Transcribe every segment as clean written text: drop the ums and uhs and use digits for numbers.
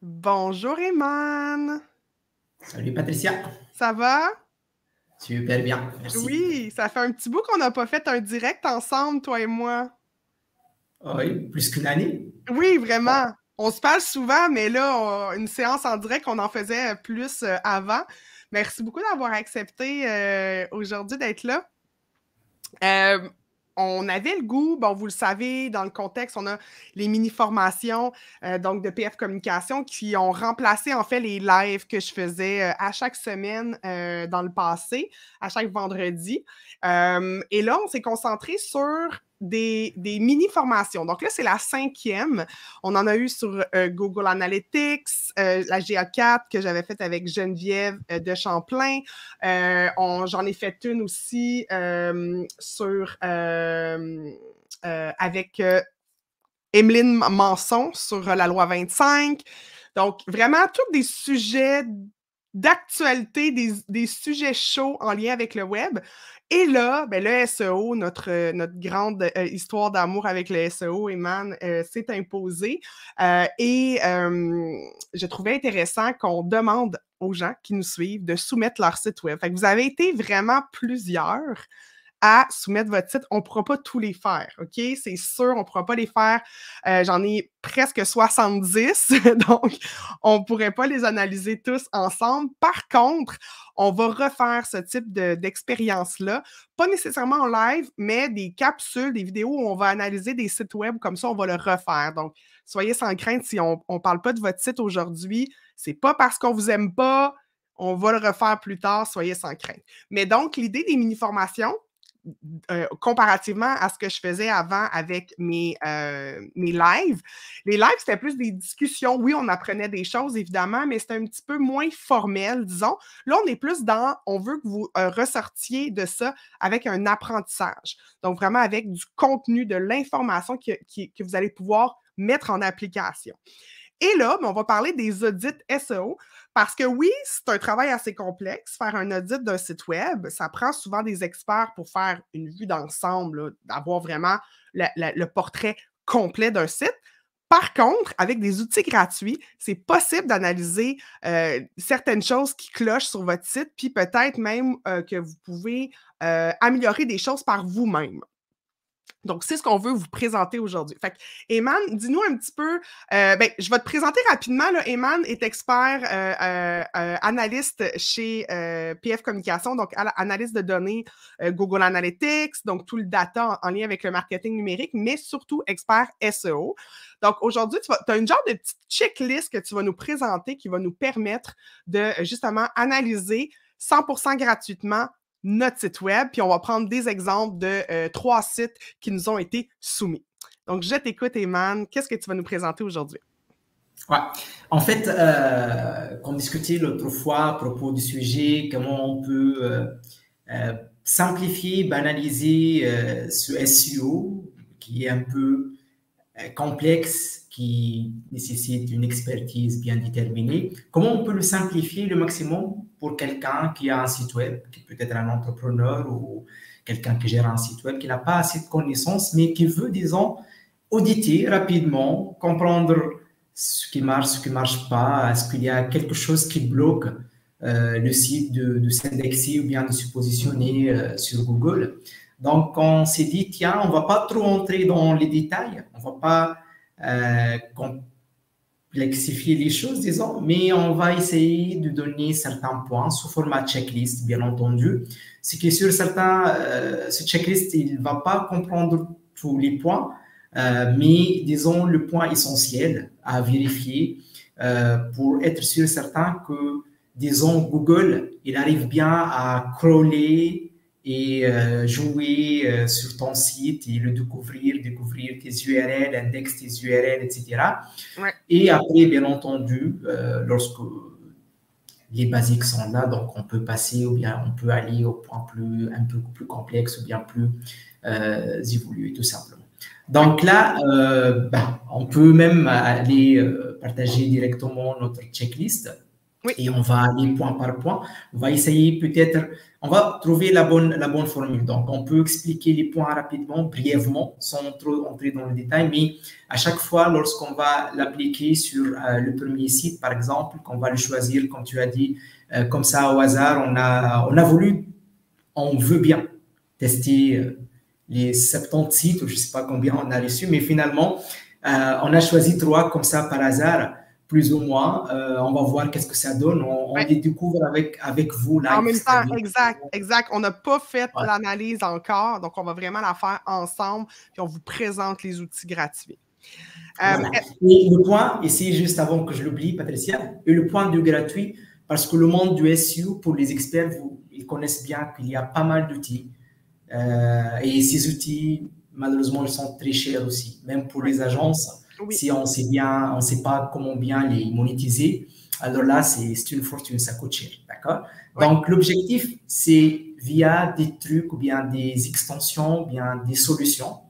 Bonjour Eman, Salut Patricia, ça va? super bien, merci. Oui, ça fait un petit bout qu'on n'a pas fait un direct ensemble, toi et moi. Oui, plus qu'une année. Oui, Bon, vraiment. On se parle souvent, mais là, une séance en direct, on en faisait plus avant. Merci beaucoup d'avoir accepté aujourd'hui d'être là. Euh, on avait le goût, bon, vous le savez, dans le contexte, on a les mini-formations donc de PF Communication qui ont remplacé en fait les lives que je faisais à chaque semaine dans le passé, à chaque vendredi. Et là, on s'est concentré sur des mini-formations. Donc là, c'est la 5e. On en a eu sur Google Analytics, la GA4 que j'avais faite avec Geneviève de Champlain. J'en ai fait une aussi avec Emeline Manson sur la loi 25. Donc, vraiment, tous des sujets d'actualité, des sujets chauds en lien avec le web. Et là, ben, le SEO, notre grande histoire d'amour avec le SEO, Eman, s'est imposée. Je trouvais intéressant qu'on demande aux gens qui nous suivent de soumettre leur site web. Fait que vous avez été vraiment plusieurs à soumettre votre site. On ne pourra pas tous les faire, OK? C'est sûr, on ne pourra pas les faire. J'en ai presque 70, donc on ne pourrait pas les analyser tous ensemble. Par contre, on va refaire ce type d'expérience-là, pas nécessairement en live, mais des capsules, des vidéos où on va analyser des sites web, comme ça, on va le refaire. Donc, soyez sans crainte si on ne parle pas de votre site aujourd'hui. C'est pas parce qu'on vous aime pas, on va le refaire plus tard, soyez sans crainte. Mais donc, l'idée des mini-formations, comparativement à ce que je faisais avant avec mes lives. Les lives, c'était plus des discussions. Oui, on apprenait des choses, évidemment, mais c'était un petit peu moins formel, disons. Là, on est plus dans, on veut que vous ressortiez de ça avec un apprentissage. Donc, vraiment avec du contenu, de l'information que vous allez pouvoir mettre en application. Et là, on va parler des audits SEO parce que oui, c'est un travail assez complexe. Faire un audit d'un site web, ça prend souvent des experts pour faire une vue d'ensemble, d'avoir vraiment le portrait complet d'un site. Par contre, avec des outils gratuits, c'est possible d'analyser certaines choses qui clochent sur votre site, puis peut-être même que vous pouvez améliorer des choses par vous-même. Donc, c'est ce qu'on veut vous présenter aujourd'hui. Fait que, Eman, dis-nous un petit peu, je vais te présenter rapidement. Là, Eman est expert analyste chez PF Communication, donc analyste de données Google Analytics, donc tout le data en lien avec le marketing numérique, mais surtout expert SEO. Donc, aujourd'hui, tu as une genre de petite checklist que tu vas nous présenter qui va nous permettre de justement analyser 100% gratuitement notre site web, puis on va prendre des exemples de 3 sites qui nous ont été soumis. Donc, je t'écoute, Eman. Qu'est-ce que tu vas nous présenter aujourd'hui? Ouais. En fait, on discutait l'autre fois à propos du sujet, comment on peut simplifier, banaliser ce SEO qui est un peu complexe, qui nécessite une expertise bien déterminée. Comment on peut le simplifier le maximum pour quelqu'un qui a un site web, qui peut être un entrepreneur ou quelqu'un qui gère un site web, qui n'a pas assez de connaissances, mais qui veut, disons, auditer rapidement, comprendre ce qui ne marche pas, est-ce qu'il y a quelque chose qui bloque le site de s'indexer ou bien de se positionner sur Google. Donc, on s'est dit, tiens, on ne va pas trop entrer dans les détails, on ne va pas complexifier les choses, disons, mais on va essayer de donner certains points sous format checklist, bien entendu. Ce qui est sûr, ce checklist, il ne va pas comprendre tous les points, mais disons le point essentiel à vérifier pour être sûr certain que, disons, Google, il arrive bien à crawler et jouer sur ton site et le découvrir tes URL, index tes URL, etc. Ouais. Et après, bien entendu, lorsque les basiques sont là, donc on peut passer ou bien on peut aller au point un peu plus complexe ou bien plus évolué, tout simplement. Donc là, on peut même aller partager directement notre checklist. Oui. Et on va aller point par point. On va essayer peut-être, on va trouver la bonne formule. Donc, on peut expliquer les points rapidement, brièvement, sans trop entrer dans le détail, mais à chaque fois, lorsqu'on va l'appliquer sur le premier site, par exemple, qu'on va le choisir, comme tu as dit, comme ça au hasard, on veut bien tester les 70 sites, ou je ne sais pas combien on a reçu, mais finalement, on a choisi 3 comme ça par hasard, plus ou moins. On va voir qu'est-ce que ça donne. On les découvre avec vous. Live, en même temps, exact. On n'a pas fait l'analyse encore, donc on va vraiment la faire ensemble, puis on vous présente les outils gratuits. Voilà. Et le point, ici, juste avant que je l'oublie, Patricia, et le point du gratuit, parce que le monde du SEO, pour les experts, ils connaissent bien qu'il y a pas mal d'outils. Et ces outils, malheureusement, ils sont très chers aussi, même pour les agences. Oui. Si on ne sait pas comment bien les monétiser, alors là, c'est une fortune, ça coûte cher, d'accord? Oui. Donc, l'objectif, c'est via des trucs ou bien des extensions, ou bien des solutions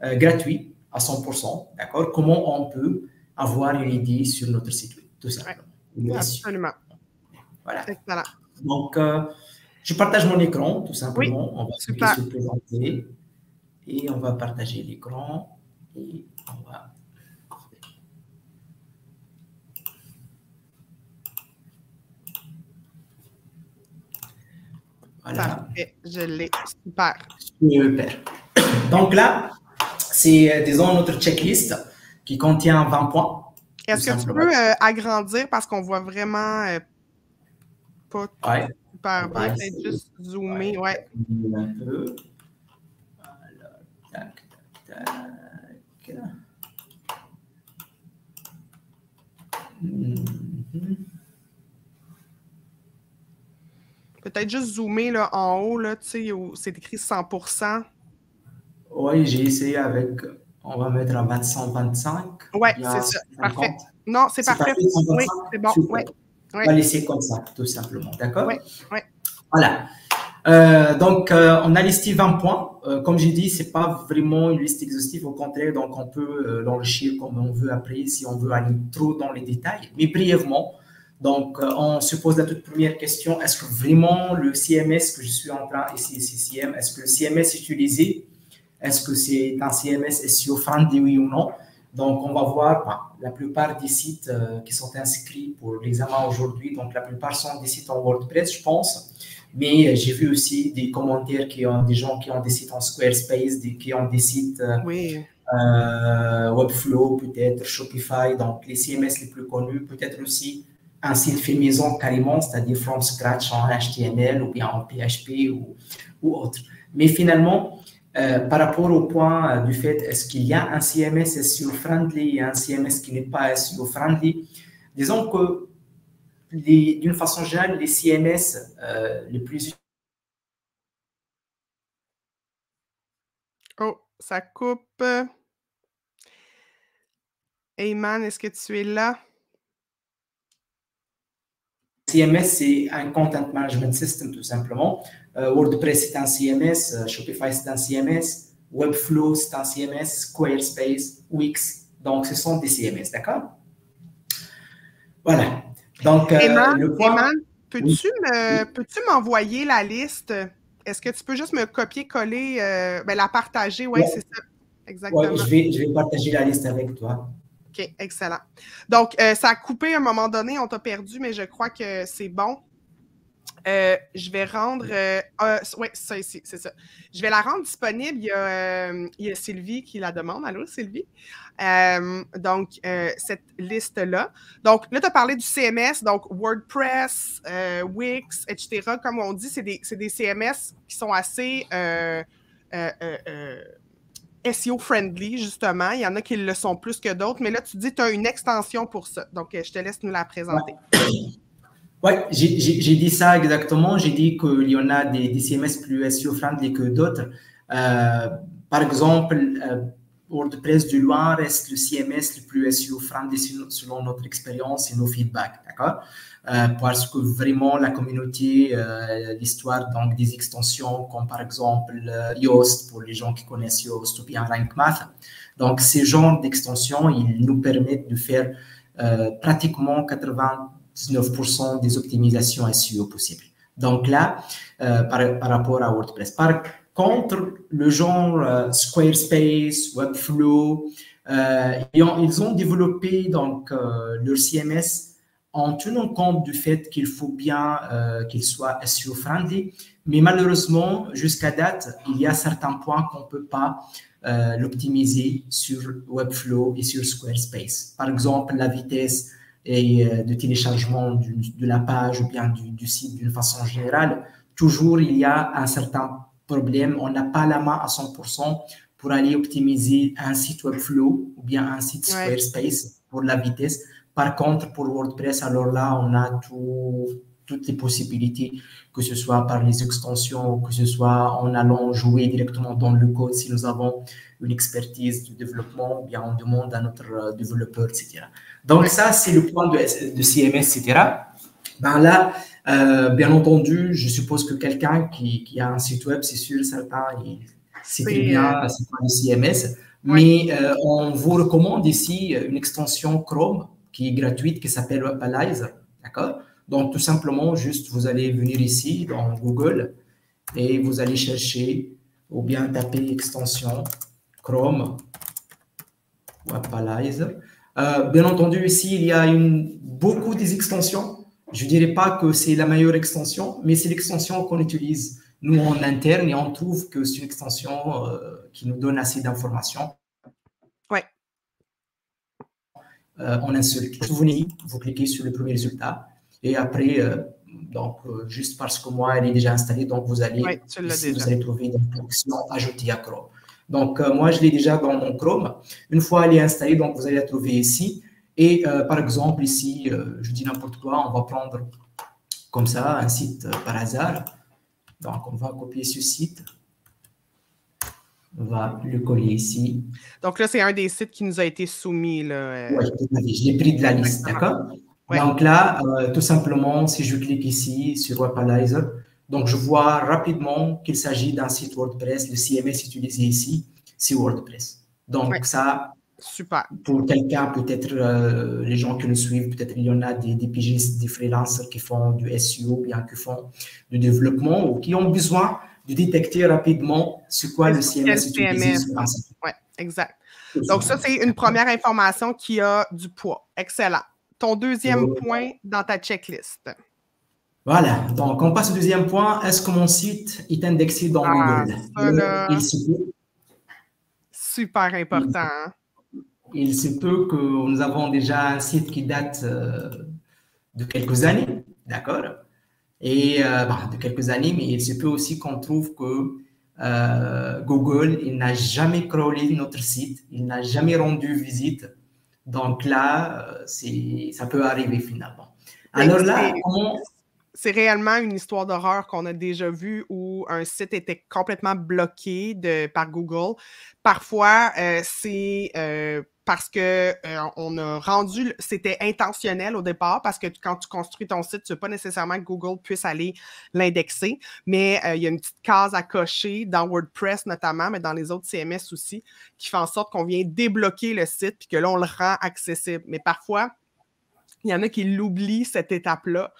gratuites à 100%, d'accord? Comment on peut avoir une idée sur notre site web, tout simplement. Oui. Absolument. Voilà. Excellent. Donc, je partage mon écran, tout simplement. Oui. On va se présenter et on va partager l'écran et on va... Voilà. Parfait, je l'ai. Super. Super. Donc là, c'est, disons, notre checklist qui contient 20 points. Est-ce que tu peux agrandir parce qu'on voit vraiment pas super bien, peut-être juste zoomer. Ouais. Un peu. Voilà. Tac, tac, tac. Peut-être juste zoomer là, en haut, là, tu sais, où c'est écrit 100%. Oui, j'ai essayé avec, on va mettre un 125. Oui, c'est ça, parfait. Non, c'est parfait. Oui, c'est bon. Ouais. On va laisser comme ça, tout simplement, d'accord? Oui, oui. Voilà. Donc, on a listé 20 points. Comme j'ai dit, c'est pas vraiment une liste exhaustive, au contraire, donc on peut l'enrichir comme on veut après, si on veut aller trop dans les détails, mais brièvement. Donc, on se pose la toute première question, est-ce que vraiment le CMS que je suis en train, ici, CCM, est-ce que le CMS utilisé, est-ce que c'est un CMS SEO friendly, oui ou non? Donc, on va voir la plupart des sites qui sont inscrits pour l'examen aujourd'hui. Donc, la plupart sont des sites en WordPress, je pense. Mais j'ai vu aussi des commentaires des gens qui ont des sites en Squarespace, qui ont des sites Webflow, peut-être Shopify. Donc, les CMS les plus connus, peut-être aussi un site fait maison carrément, c'est-à-dire from scratch en HTML ou bien en PHP ou autre. Mais finalement, par rapport au point du fait, est-ce qu'il y a un CMS SEO friendly et un CMS qui n'est pas SEO friendly? Disons que d'une façon générale, les CMS les plus... Oh, ça coupe. Ayman, est-ce que tu es là? CMS, c'est un Content Management System, tout simplement. WordPress, c'est un CMS. Shopify, c'est un CMS. Webflow, c'est un CMS. Squarespace, Wix. Donc, ce sont des CMS, d'accord? Voilà. Donc, le point... Ayman, peux-tu m'envoyer la liste? Est-ce que tu peux juste me copier-coller, la partager? Oui, c'est ça. Exactement. Ouais, je vais partager la liste avec toi. OK, excellent. Donc, ça a coupé à un moment donné, on t'a perdu, mais je crois que c'est bon. Je vais rendre... oui, ça ici, c'est ça. Je vais la rendre disponible. Il y a Sylvie qui la demande. Allô, Sylvie? Donc, cette liste-là. Donc, là, tu as parlé du CMS, donc WordPress, Wix, etc. Comme on dit, c'est des CMS qui sont assez... SEO friendly, justement. Il y en a qui le sont plus que d'autres, mais là, tu dis que tu as une extension pour ça. Donc, je te laisse nous la présenter. Oui, j'ai dit ça exactement. J'ai dit qu'il y en a des CMS plus SEO friendly que d'autres. Par exemple, WordPress de loin reste le CMS le plus SEO friendly selon notre expérience et nos feedbacks, d'accord? Parce que vraiment la communauté, l'histoire donc des extensions comme par exemple Yoast pour les gens qui connaissent Yoast ou bien Rank Math. Donc ces genres d'extensions, ils nous permettent de faire pratiquement 99% des optimisations SEO possibles. Donc là, par rapport à WordPress. Par contre, le genre Squarespace, Webflow, ils ont développé donc leur CMS en tenant compte du fait qu'il faut bien qu'il soit SEO friendly, mais malheureusement, jusqu'à date, il y a certains points qu'on ne peut pas l'optimiser sur Webflow et sur Squarespace. Par exemple, la vitesse de téléchargement de la page ou bien du site d'une façon générale. Toujours, il y a un certain problème. On n'a pas la main à 100% pour aller optimiser un site Webflow ou bien un site Squarespace pour la vitesse. Par contre, pour WordPress, alors là, on a toutes les possibilités, que ce soit par les extensions, que ce soit en allant jouer directement dans le code si nous avons une expertise du développement, ou bien on demande à notre développeur, etc. Donc ça, c'est le point de CMS, etc. Ben là, bien entendu, je suppose que quelqu'un qui a un site web, c'est sûr, certain, c'est très bien, c'est pas le CMS. Mais on vous recommande ici une extension Chrome qui est gratuite, qui s'appelle Webalizer, d'accord? Donc, tout simplement, juste, vous allez venir ici dans Google et vous allez chercher ou bien taper extension Chrome Webalizer. Bien entendu, ici, il y a beaucoup des extensions. Je ne dirais pas que c'est la meilleure extension, mais c'est l'extension qu'on utilise, nous, en interne, et on trouve que c'est une extension qui nous donne assez d'informations. Ouais. En un seul clic. Vous venez, vous cliquez sur le premier résultat, et après, juste parce que moi, elle est déjà installée, donc vous allez, ici, vous allez trouver une option ajoutée à Chrome. Donc, moi, je l'ai déjà dans mon Chrome. Une fois elle est installée, donc vous allez la trouver ici. Et par exemple, ici, je dis n'importe quoi, on va prendre comme ça un site par hasard. Donc, on va copier ce site. On va le coller ici. Donc là, c'est un des sites qui nous a été soumis. Oui, je l'ai pris de la liste, d'accord? Ouais. Donc là, tout simplement, si je clique ici sur Webalizer, donc je vois rapidement qu'il s'agit d'un site WordPress. Le CMS utilisé ici, c'est WordPress. Donc ça, super. Pour quelqu'un, peut-être les gens qui nous suivent, peut-être il y en a des pigistes, des freelancers qui font du SEO, bien qui font du développement ou qui ont besoin de détecter rapidement c'est quoi le CMS utilisé sur un site. Oui, exact. Donc ça, c'est une première information qui a du poids. Excellent. Ton deuxième point dans ta checklist. Voilà, donc on passe au deuxième point. Est-ce que mon site est indexé dans Google? Il se peut. Super important. Il se peut que nous avons déjà un site qui date de quelques années, d'accord? Et de quelques années, mais il se peut aussi qu'on trouve que Google, il n'a jamais crawlé notre site, il n'a jamais rendu visite. Donc là, ça peut arriver finalement. Alors là, c'est réellement une histoire d'horreur qu'on a déjà vue où un site était complètement bloqué par Google. Parfois, c'est parce que on a rendu, c'était intentionnel au départ, parce que quand tu construis ton site, tu ne veux pas nécessairement que Google puisse aller l'indexer, mais il y a une petite case à cocher dans WordPress notamment, mais dans les autres CMS aussi, qui fait en sorte qu'on vient débloquer le site puis que là, on le rend accessible. Mais parfois, il y en a qui l'oublient, cette étape-là.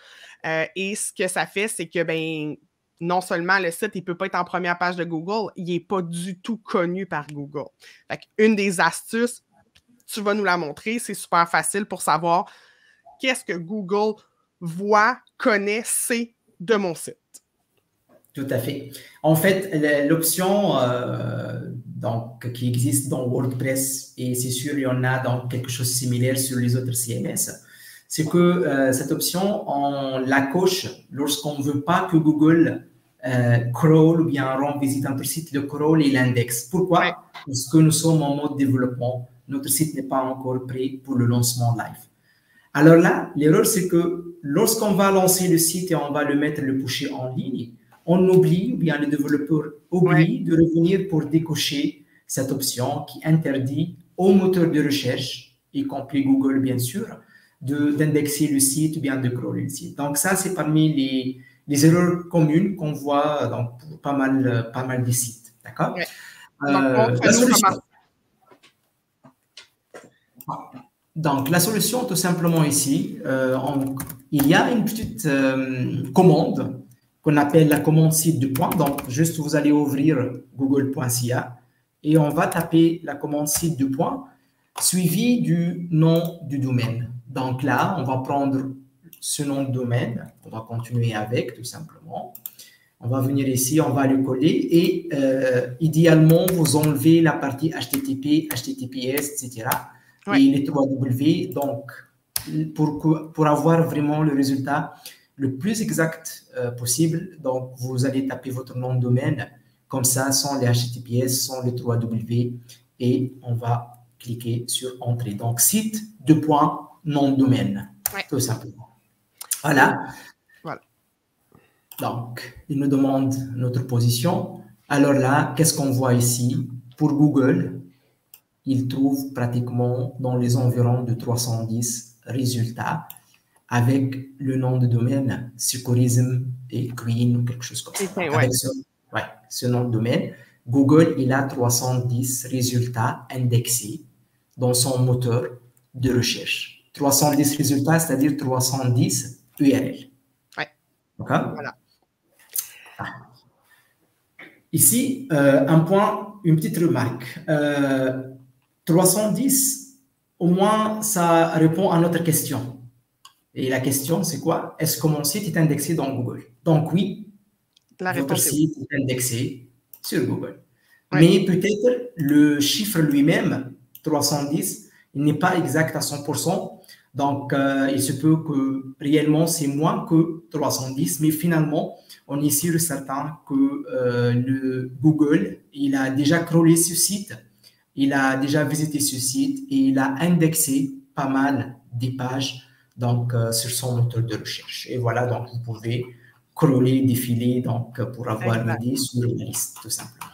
Et ce que ça fait, c'est que non seulement le site, il ne peut pas être en première page de Google, il n'est pas du tout connu par Google. Fait une des astuces, tu vas nous la montrer, c'est super facile pour savoir qu'est-ce que Google voit, connaît, sait de mon site. Tout à fait. En fait, l'option qui existe dans WordPress, et c'est sûr, il y en a dans quelque chose de similaire sur les autres CMS, c'est que cette option, on la coche lorsqu'on ne veut pas que Google crawl ou bien rend visite à notre site, le crawl et l'index. Pourquoi? Parce que nous sommes en mode développement. Notre site n'est pas encore prêt pour le lancement live. Alors là, l'erreur, c'est que lorsqu'on va lancer le site et on va le pusher en ligne, on oublie, ou bien le développeur oublie de revenir pour décocher cette option qui interdit aux moteurs de recherche, y compris Google bien sûr, d'indexer le site ou bien de crawler le site. Donc ça, c'est parmi les erreurs communes qu'on voit pour pas mal de sites. D'accord? Donc, la solution, tout simplement ici, il y a une petite commande qu'on appelle la commande site de point. Donc, juste vous allez ouvrir google.ca et on va taper la commande site de point suivi du nom du domaine. Donc là, on va prendre ce nom de domaine, on va continuer avec tout simplement. On va venir ici, on va le coller et idéalement, vous enlevez la partie HTTP, HTTPS, etc. Ouais. Et les 3W. Donc, pour avoir vraiment le résultat le plus exact possible, donc vous allez taper votre nom de domaine comme ça, sans les HTTPS, sans les 3W et on va cliquer sur Entrée. Donc, site, nom de domaine, ouais. Tout simplement. Voilà. Donc, il nous demande notre position. Alors là, qu'est-ce qu'on voit ici? Pour Google, il trouve pratiquement dans les environs de 310 résultats avec le nom de domaine Securism et Queen ou quelque chose comme ça. Okay, avec ce nom de domaine, Google, il a 310 résultats indexés dans son moteur de recherche. 310 résultats, c'est-à-dire 310 URL. Ouais. D'accord? Voilà. Ici, un point, une petite remarque. 310, au moins, ça répond à notre question. Et la question, c'est quoi? Est-ce que mon site est indexé dans Google? Donc, oui, votre site est indexé sur Google. Ouais. Mais peut-être le chiffre lui-même, 310, il n'est pas exact à 100%. Donc, il se peut que réellement, c'est moins que 310, mais finalement, on est sûr et certain que le Google, il a déjà crawlé ce site, il a déjà visité ce site et il a indexé pas mal des pages donc, sur son moteur de recherche. Et voilà, donc vous pouvez crawler, défiler donc, pour avoir une idée sur la liste, tout simplement.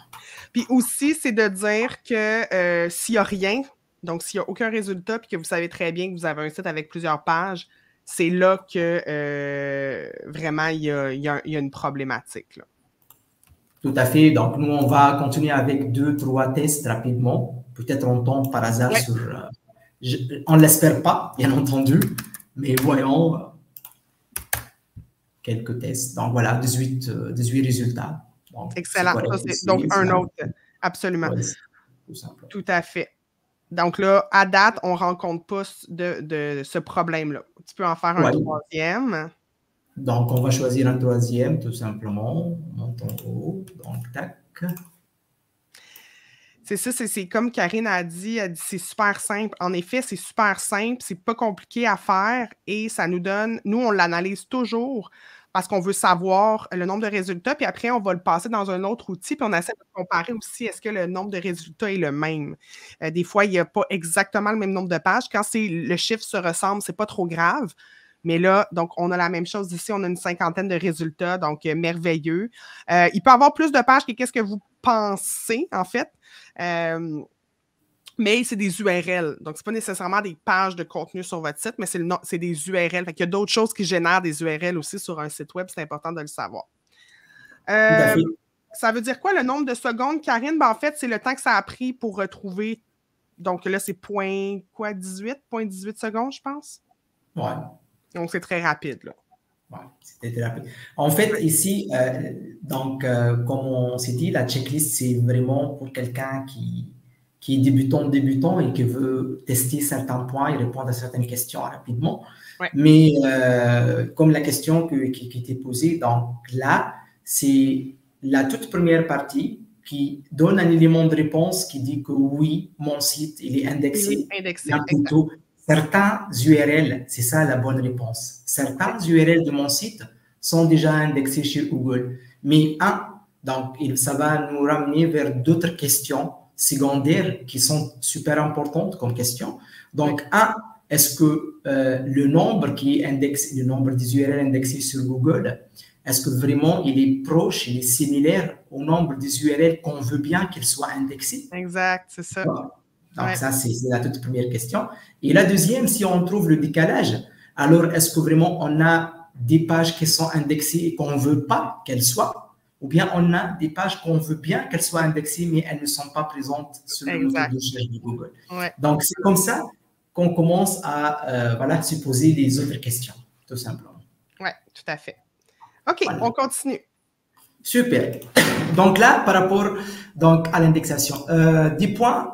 Puis aussi, c'est de dire que s'il n'y a rien, donc s'il n'y a aucun résultat, puis que vous savez très bien que vous avez un site avec plusieurs pages, c'est là que vraiment il y a une problématique. Là. Tout à fait. Donc, nous, on va continuer avec 2-3 tests rapidement. Peut-être on tombe par hasard sur... on ne l'espère pas, bien entendu, mais voyons quelques tests. Donc, voilà, 18 résultats. Donc, excellent. Donc, un autre, absolument. Ouais, tout à fait. Donc là, à date, on ne rencontre pas de ce problème-là. Tu peux en faire un troisième. Donc, on va choisir un troisième, tout simplement. On monte en haut. Donc, tac. C'est ça, c'est comme Karine a dit, c'est super simple. En effet, c'est super simple, c'est pas compliqué à faire et ça nous donne, nous, on l'analyse toujours parce qu'on veut savoir le nombre de résultats, puis après, on va le passer dans un autre outil, puis on essaie de comparer aussi, est-ce que le nombre de résultats est le même? Des fois, il n'y a pas exactement le même nombre de pages. Quand le chiffre se ressemble, c'est pas trop grave. Mais là, donc, on a la même chose ici. On a une 50aine de résultats, donc merveilleux. Il peut y avoir plus de pages que qu'est-ce que vous pensez, en fait. Mais c'est des URL. Donc, ce n'est pas nécessairement des pages de contenu sur votre site, mais c'est des URL. Fait qu'il y a d'autres choses qui génèrent des URL aussi sur un site web. C'est important de le savoir. Ça veut dire quoi, le nombre de secondes, Karine? Ben, en fait, c'est le temps que ça a pris pour retrouver. Donc là, c'est .18 secondes, je pense. Ouais. Donc, c'est très rapide, là. Ouais, c'était très rapide. En fait, ici, donc, comme on s'est dit, la checklist, c'est vraiment pour quelqu'un qui est débutant et qui veut tester certains points et répondre à certaines questions rapidement. Ouais. Mais comme la question qui était posée, donc là, c'est la toute première partie qui donne un élément de réponse qui dit que oui, mon site, il est indexé. Plutôt certains URL, c'est ça la bonne réponse. Certains URL de mon site sont déjà indexés chez Google. Mais donc ça va nous ramener vers d'autres questions secondaires qui sont super importantes comme question. Donc, est-ce que le nombre qui est indexé, le nombre des URL indexés sur Google, est-ce que vraiment il est proche, il est similaire au nombre des URL qu'on veut bien qu'il soit indexé? Exact, c'est ça. Donc, ça, c'est la toute première question. Et la deuxième, si on trouve le décalage, alors est-ce que vraiment on a des pages qui sont indexées et qu'on ne veut pas qu'elles soient, ou bien on a des pages qu'on veut bien qu'elles soient indexées, mais elles ne sont pas présentes sur le moteur de recherche de Google. Ouais. Donc, c'est comme ça qu'on commence à se poser les autres questions, tout simplement. Oui, tout à fait. OK, Voilà. on continue. Super. Donc là, par rapport donc, à l'indexation, des points,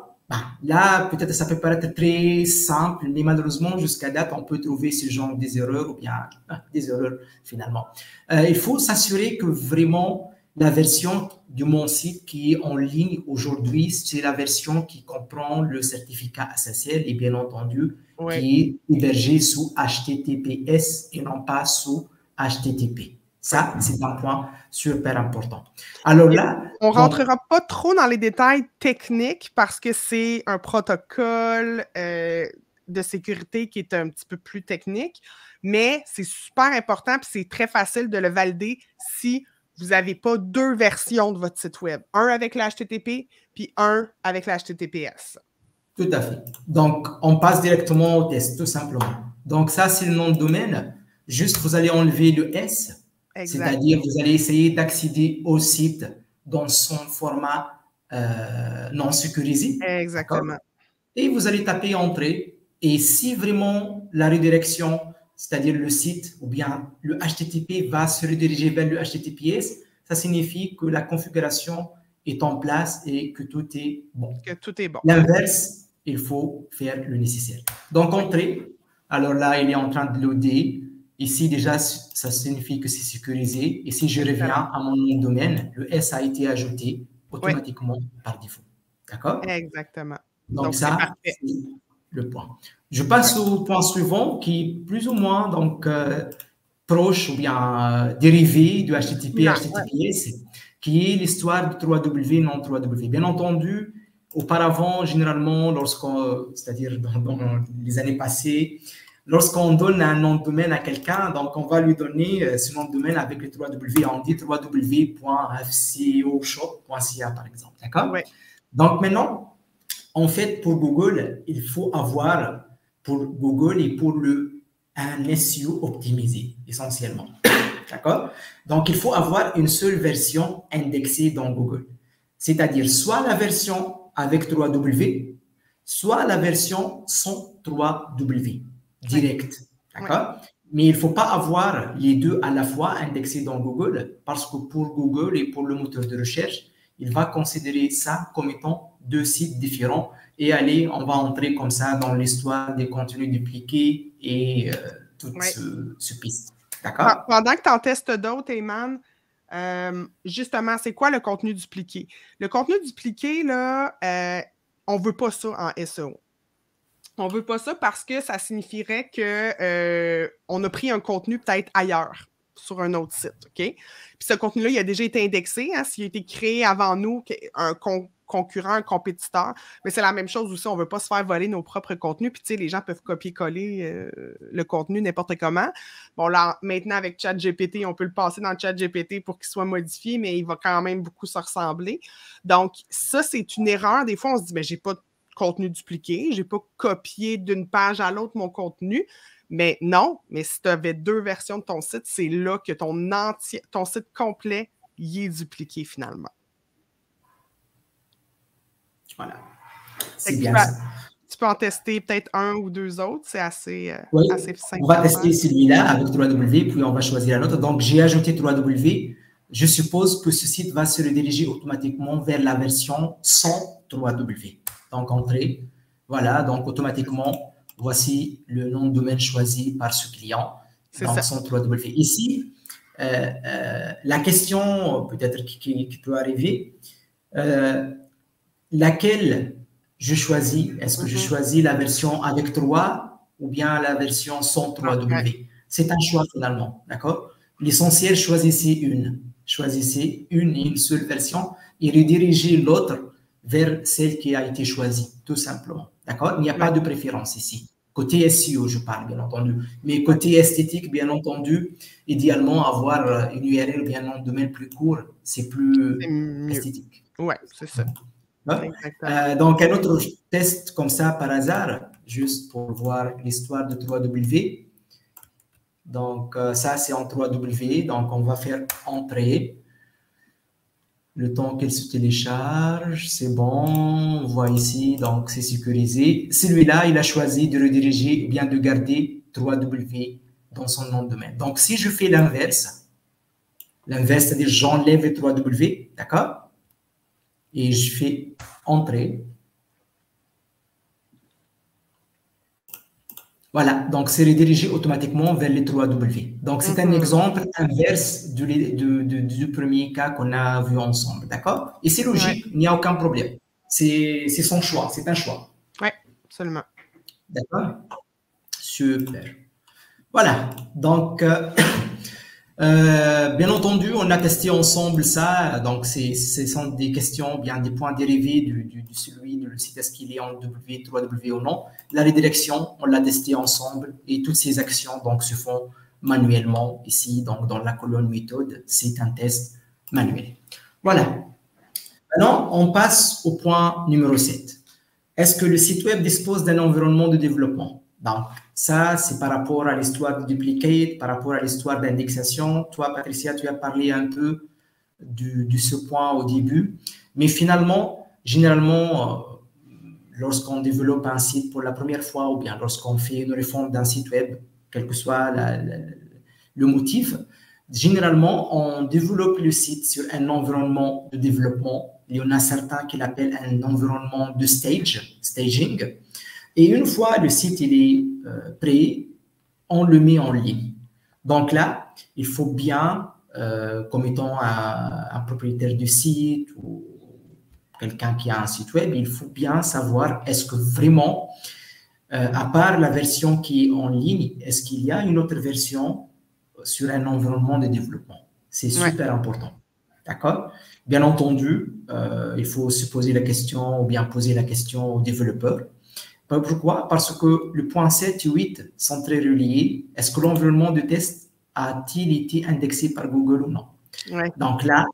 là, peut-être ça peut paraître très simple, mais malheureusement, jusqu'à date, on peut trouver ce genre des erreurs ou bien des erreurs finalement. Il faut s'assurer que vraiment la version de mon site qui est en ligne aujourd'hui, c'est la version qui comprend le certificat SSL et bien entendu, qui est hébergé sous HTTPS et non pas sous HTTP. Ça, c'est un point super important. Alors là, on ne rentrera pas trop dans les détails techniques parce que c'est un protocole de sécurité qui est un petit peu plus technique, mais c'est super important et c'est très facile de le valider si vous n'avez pas deux versions de votre site web. Un avec le HTTP puis un avec le HTTPS. Tout à fait. Donc, on passe directement au test, tout simplement. Donc, ça, c'est le nom de domaine. Juste, vous allez enlever le S. C'est-à-dire, vous allez essayer d'accéder au site dans son format non sécurisé. Exactement. Et vous allez taper Entrée. Et si vraiment la redirection, c'est-à-dire le site ou bien le HTTP va se rediriger vers le HTTPS, ça signifie que la configuration est en place et que tout est bon. Que tout est bon. L'inverse, il faut faire le nécessaire. Donc, Entrée. Alors là, il est en train de loader. Ici, déjà, ça signifie que c'est sécurisé. Et si je reviens à mon nom de domaine, le S a été ajouté automatiquement par défaut. D'accord? Exactement. Donc ça, c'est le point. Je passe au point suivant qui est plus ou moins donc, proche ou bien dérivé du HTTP, HTTPS, qui est l'histoire de 3W, non 3W. Bien entendu, auparavant, généralement, c'est-à-dire dans les années passées, lorsqu'on donne un nom de domaine à quelqu'un, donc on va lui donner ce nom de domaine avec les 3W. On dit www.fcoshop.ca par exemple. D'accord? Oui. Donc maintenant, en fait, pour Google, il faut avoir pour Google et pour un SEO optimisé, essentiellement. D'accord? Donc, il faut avoir une seule version indexée dans Google. C'est-à-dire soit la version avec 3W, soit la version sans 3W, direct. D'accord? Mais il ne faut pas avoir les deux à la fois indexés dans Google parce que pour Google et pour le moteur de recherche, il va considérer ça comme étant deux sites différents et on va entrer comme ça dans l'histoire des contenus dupliqués et toute ce piste. D'accord? Pendant que tu en testes d'autres, Eyman, justement, c'est quoi le contenu dupliqué? Le contenu dupliqué, là, on ne veut pas ça en SEO. On ne veut pas ça parce que ça signifierait qu'on a pris un contenu peut-être ailleurs, sur un autre site, OK? Puis ce contenu-là, il a déjà été indexé, hein, s'il a été créé avant nous, un concurrent, un compétiteur, mais c'est la même chose aussi, on ne veut pas se faire voler nos propres contenus, puis tu sais, les gens peuvent copier-coller le contenu n'importe comment. Bon, là, maintenant, avec ChatGPT, on peut le passer dans ChatGPT pour qu'il soit modifié, mais il va quand même beaucoup se ressembler. Donc, ça, c'est une erreur. Des fois, on se dit, mais j'ai pas de contenu dupliqué, j'ai pas copié d'une page à l'autre mon contenu. Mais non, mais si tu avais deux versions de ton site, c'est là que ton site complet y est dupliqué finalement. Voilà. C'est bien ça. Tu peux en tester peut-être un ou deux autres, c'est assez simple. On va tester celui-là avec 3W, puis on va choisir un autre. Donc, j'ai ajouté 3W. Je suppose que ce site va se rediriger automatiquement vers la version sans 3W. Donc, entrée. Voilà, donc automatiquement, voici le nom de domaine choisi par ce client. Donc, sans 3W. Ici, la question peut-être qui peut arriver, laquelle je choisis? Est-ce que je choisis la version avec 3 ou bien la version sans 3W? C'est un choix finalement, d'accord? L'essentiel, choisissez une et une seule version et redirigez l'autre vers celle qui a été choisie, tout simplement, d'accord? Il n'y a pas de préférence ici. Côté SEO, je parle, bien entendu. Mais côté esthétique, bien entendu, idéalement, avoir une URL, bien un domaine plus court, c'est plus esthétique. Oui, c'est ça. Donc, un autre test comme ça par hasard, juste pour voir l'histoire de 3W. Donc, ça, c'est en 3W. Donc, on va faire Entrée. Le temps qu'elle se télécharge, c'est bon. On voit ici, donc c'est sécurisé. Celui-là, il a choisi de rediriger, bien de garder 3W dans son nom de domaine. Donc, si je fais l'inverse, L'inverse, c'est-à-dire j'enlève les 3W, d'accord? Et je fais entrer. Voilà, donc c'est redirigé automatiquement vers les 3W. Donc c'est un exemple inverse du premier cas qu'on a vu ensemble, d'accord? Et c'est logique, il n'y a aucun problème. C'est son choix, c'est un choix. Oui, absolument. D'accord? Super. Voilà, donc bien entendu, on a testé ensemble ça. Donc, ce sont des questions, bien des points dérivés du celui du site, est-ce qu'il est en W, 3W ou non. La redirection, on l'a testé ensemble et toutes ces actions donc se font manuellement ici, donc dans la colonne méthode, c'est un test manuel. Voilà. Maintenant, on passe au point numéro 7. Est-ce que le site web dispose d'un environnement de développement? Donc, ça, c'est par rapport à l'histoire de duplicate, par rapport à l'histoire d'indexation. Toi, Patricia, tu as parlé un peu de ce point au début. Mais finalement, généralement, lorsqu'on développe un site pour la première fois ou bien lorsqu'on fait une refonte d'un site web, quel que soit le motif, généralement, on développe le site sur un environnement de développement. Il y en a certains qui l'appellent un environnement de staging. Et une fois le site il est prêt, on le met en ligne. Donc là, il faut bien, comme étant un propriétaire du site ou quelqu'un qui a un site web, il faut bien savoir est-ce que vraiment, à part la version qui est en ligne, est-ce qu'il y a une autre version sur un environnement de développement? C'est super important. D'accord? Bien entendu, il faut se poser la question ou bien poser la question aux développeurs. Pourquoi? Parce que le point 7 et 8 sont très reliés. Est-ce que l'environnement de test a-t-il été indexé par Google ou non? Donc là,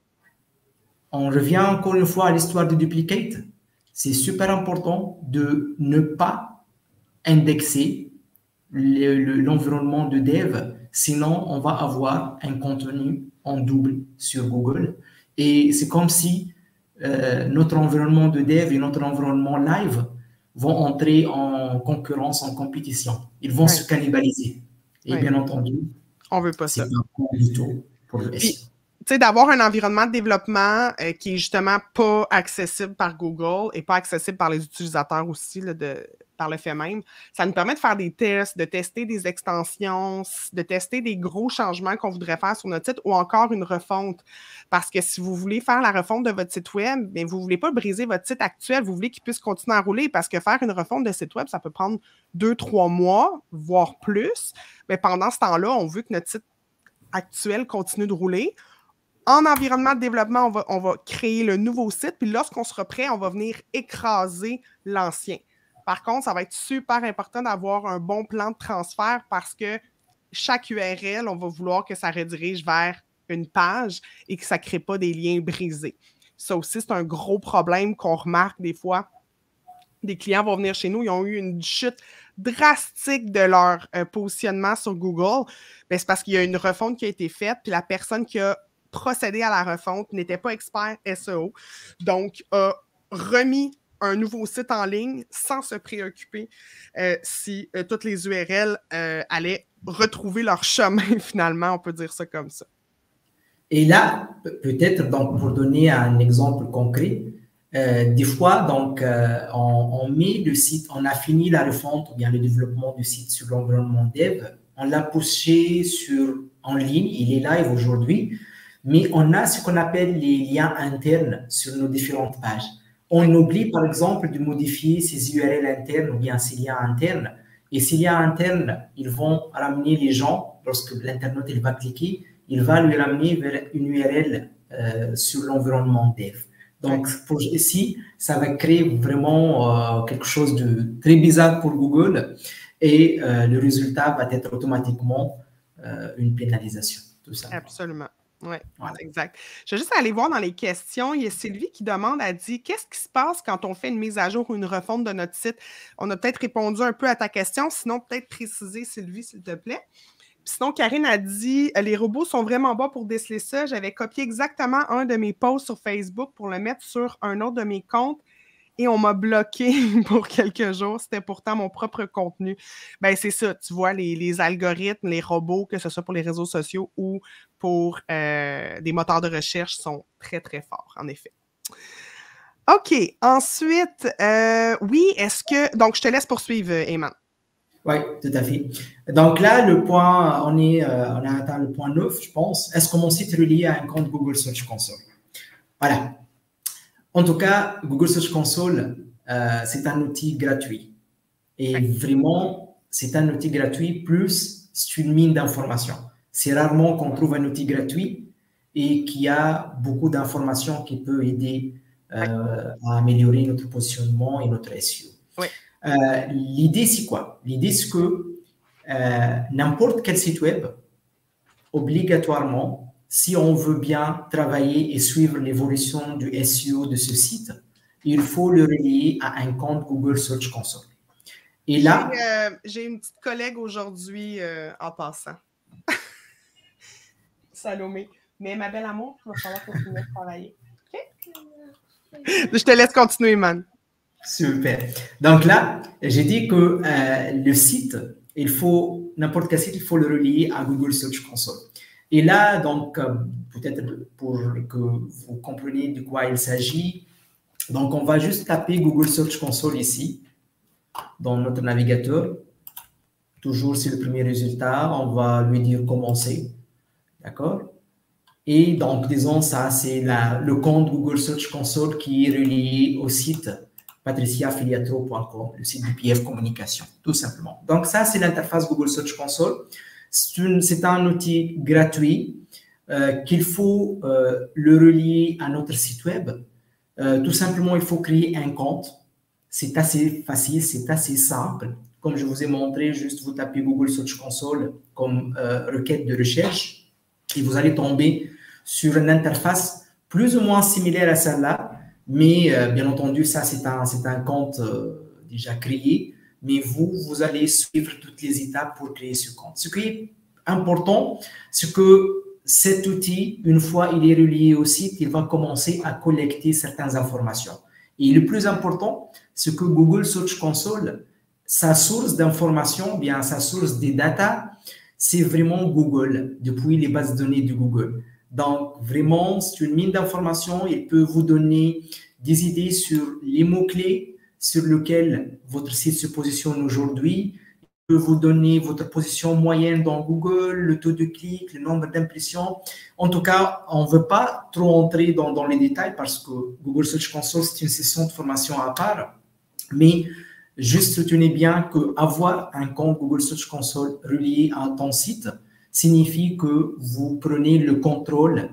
on revient encore une fois à l'histoire de duplicate. C'est super important de ne pas indexer l'environnement de dev, sinon on va avoir un contenu en double sur Google. Et c'est comme si notre environnement de dev et notre environnement live vont entrer en concurrence, en compétition. Ils vont se cannibaliser. Et bien entendu, on veut pas ça. C'est pas bon du tout pour le SEO. Tu sais, d'avoir un environnement de développement qui est justement pas accessible par Google et pas accessible par les utilisateurs aussi, là, par le fait même, ça nous permet de faire des tests, de tester des extensions, de tester des gros changements qu'on voudrait faire sur notre site ou encore une refonte. Parce que si vous voulez faire la refonte de votre site web, bien, vous ne voulez pas briser votre site actuel, vous voulez qu'il puisse continuer à rouler parce que faire une refonte de site web, ça peut prendre 2-3 mois, voire plus. Mais pendant ce temps-là, on veut que notre site actuel continue de rouler. En environnement de développement, on va créer le nouveau site, puis lorsqu'on sera prêt, on va venir écraser l'ancien. Par contre, ça va être super important d'avoir un bon plan de transfert parce que chaque URL, on va vouloir que ça redirige vers une page et que ça ne crée pas des liens brisés. Ça aussi, c'est un gros problème qu'on remarque des fois. Des clients vont venir chez nous, ils ont eu une chute drastique de leur positionnement sur Google. Bien, c'est parce qu'il y a une refonte qui a été faite, puis la personne qui a procédé à la refonte n'était pas expert SEO, donc a remis un nouveau site en ligne sans se préoccuper si toutes les URL allaient retrouver leur chemin finalement, on peut dire ça comme ça. Et là, peut-être, donc, pour donner un exemple concret, des fois, donc, on met le site, on a fini la refonte ou bien le développement du site sur l'environnement dev, on l'a poussé en ligne, il est live aujourd'hui, mais on a ce qu'on appelle les liens internes sur nos différentes pages. On oublie, par exemple, de modifier ces URL internes ou bien ces liens internes. Et ces liens internes, ils vont ramener les gens, lorsque l'internaute il va cliquer, il va lui ramener vers une URL sur l'environnement dev. Donc, ici, ça va créer vraiment quelque chose de très bizarre pour Google et le résultat va être automatiquement une pénalisation. Tout ça. Absolument. Oui, voilà. Exact. Je vais juste aller voir dans les questions. Il y a Sylvie qui demande, elle dit, qu'est-ce qui se passe quand on fait une mise à jour ou une refonte de notre site? On a peut-être répondu un peu à ta question, sinon peut-être préciser, Sylvie, s'il te plaît. Puis sinon, Karine a dit, les robots sont vraiment bons pour déceler ça. J'avais copié exactement un de mes posts sur Facebook pour le mettre sur un autre de mes comptes et on m'a bloqué pour quelques jours. C'était pourtant mon propre contenu. Ben c'est ça, tu vois, les algorithmes, les robots, que ce soit pour les réseaux sociaux ou pour des moteurs de recherche, sont très, très forts, en effet. OK. Ensuite, oui, est-ce que... Donc, je te laisse poursuivre, Eman. Oui, tout à fait. Donc là, le point, on a atteint le point 9, je pense. Est-ce que mon site est relié à un compte Google Search Console? Voilà. En tout cas, Google Search Console, c'est un outil gratuit. Et vraiment, c'est un outil gratuit plus c'est une mine d'informations. C'est rarement qu'on trouve un outil gratuit et qui a beaucoup d'informations qui peut aider à améliorer notre positionnement et notre SEO. Oui. L'idée, c'est quoi? L'idée, c'est que n'importe quel site web, obligatoirement, si on veut bien travailler et suivre l'évolution du SEO de ce site, il faut le relier à un compte Google Search Console. Et là, j'ai une petite collègue aujourd'hui en passant. Salomé. Mais ma belle amour, il va falloir continuer de travailler. OK? Je te laisse continuer, Man. Super. Donc là, j'ai dit que le site, n'importe quel site, il faut le relier à Google Search Console. Et là, donc, peut-être pour que vous compreniez de quoi il s'agit, donc on va juste taper Google Search Console ici, dans notre navigateur. Toujours, c'est le premier résultat. On va lui dire commencer. D'accord? Et donc, disons, ça, c'est le compte Google Search Console qui est relié au site patriciafiliatro.com, le site du PF Communication, tout simplement. Donc, ça, c'est l'interface Google Search Console. C'est un outil gratuit qu'il faut le relier à notre site web. Tout simplement, il faut créer un compte. C'est assez facile, c'est assez simple. Comme je vous ai montré, juste vous tapez Google Search Console comme requête de recherche et vous allez tomber sur une interface plus ou moins similaire à celle-là, mais bien entendu, ça, c'est un compte déjà créé, mais vous allez suivre toutes les étapes pour créer ce compte. Ce qui est important, c'est que cet outil, une fois il est relié au site, il va commencer à collecter certaines informations. Et le plus important, c'est que Google Search Console, sa source d'information, bien sa source des data, c'est vraiment Google, depuis les bases de données de Google. Donc, vraiment, c'est une mine d'informations. Il peut vous donner des idées sur les mots-clés sur lesquels votre site se positionne aujourd'hui. Il peut vous donner votre position moyenne dans Google, le taux de clic, le nombre d'impressions. En tout cas, on ne veut pas trop entrer dans les détails parce que Google Search Console, c'est une session de formation à part. Mais juste retenez bien qu'avoir un compte Google Search Console relié à ton site signifie que vous prenez le contrôle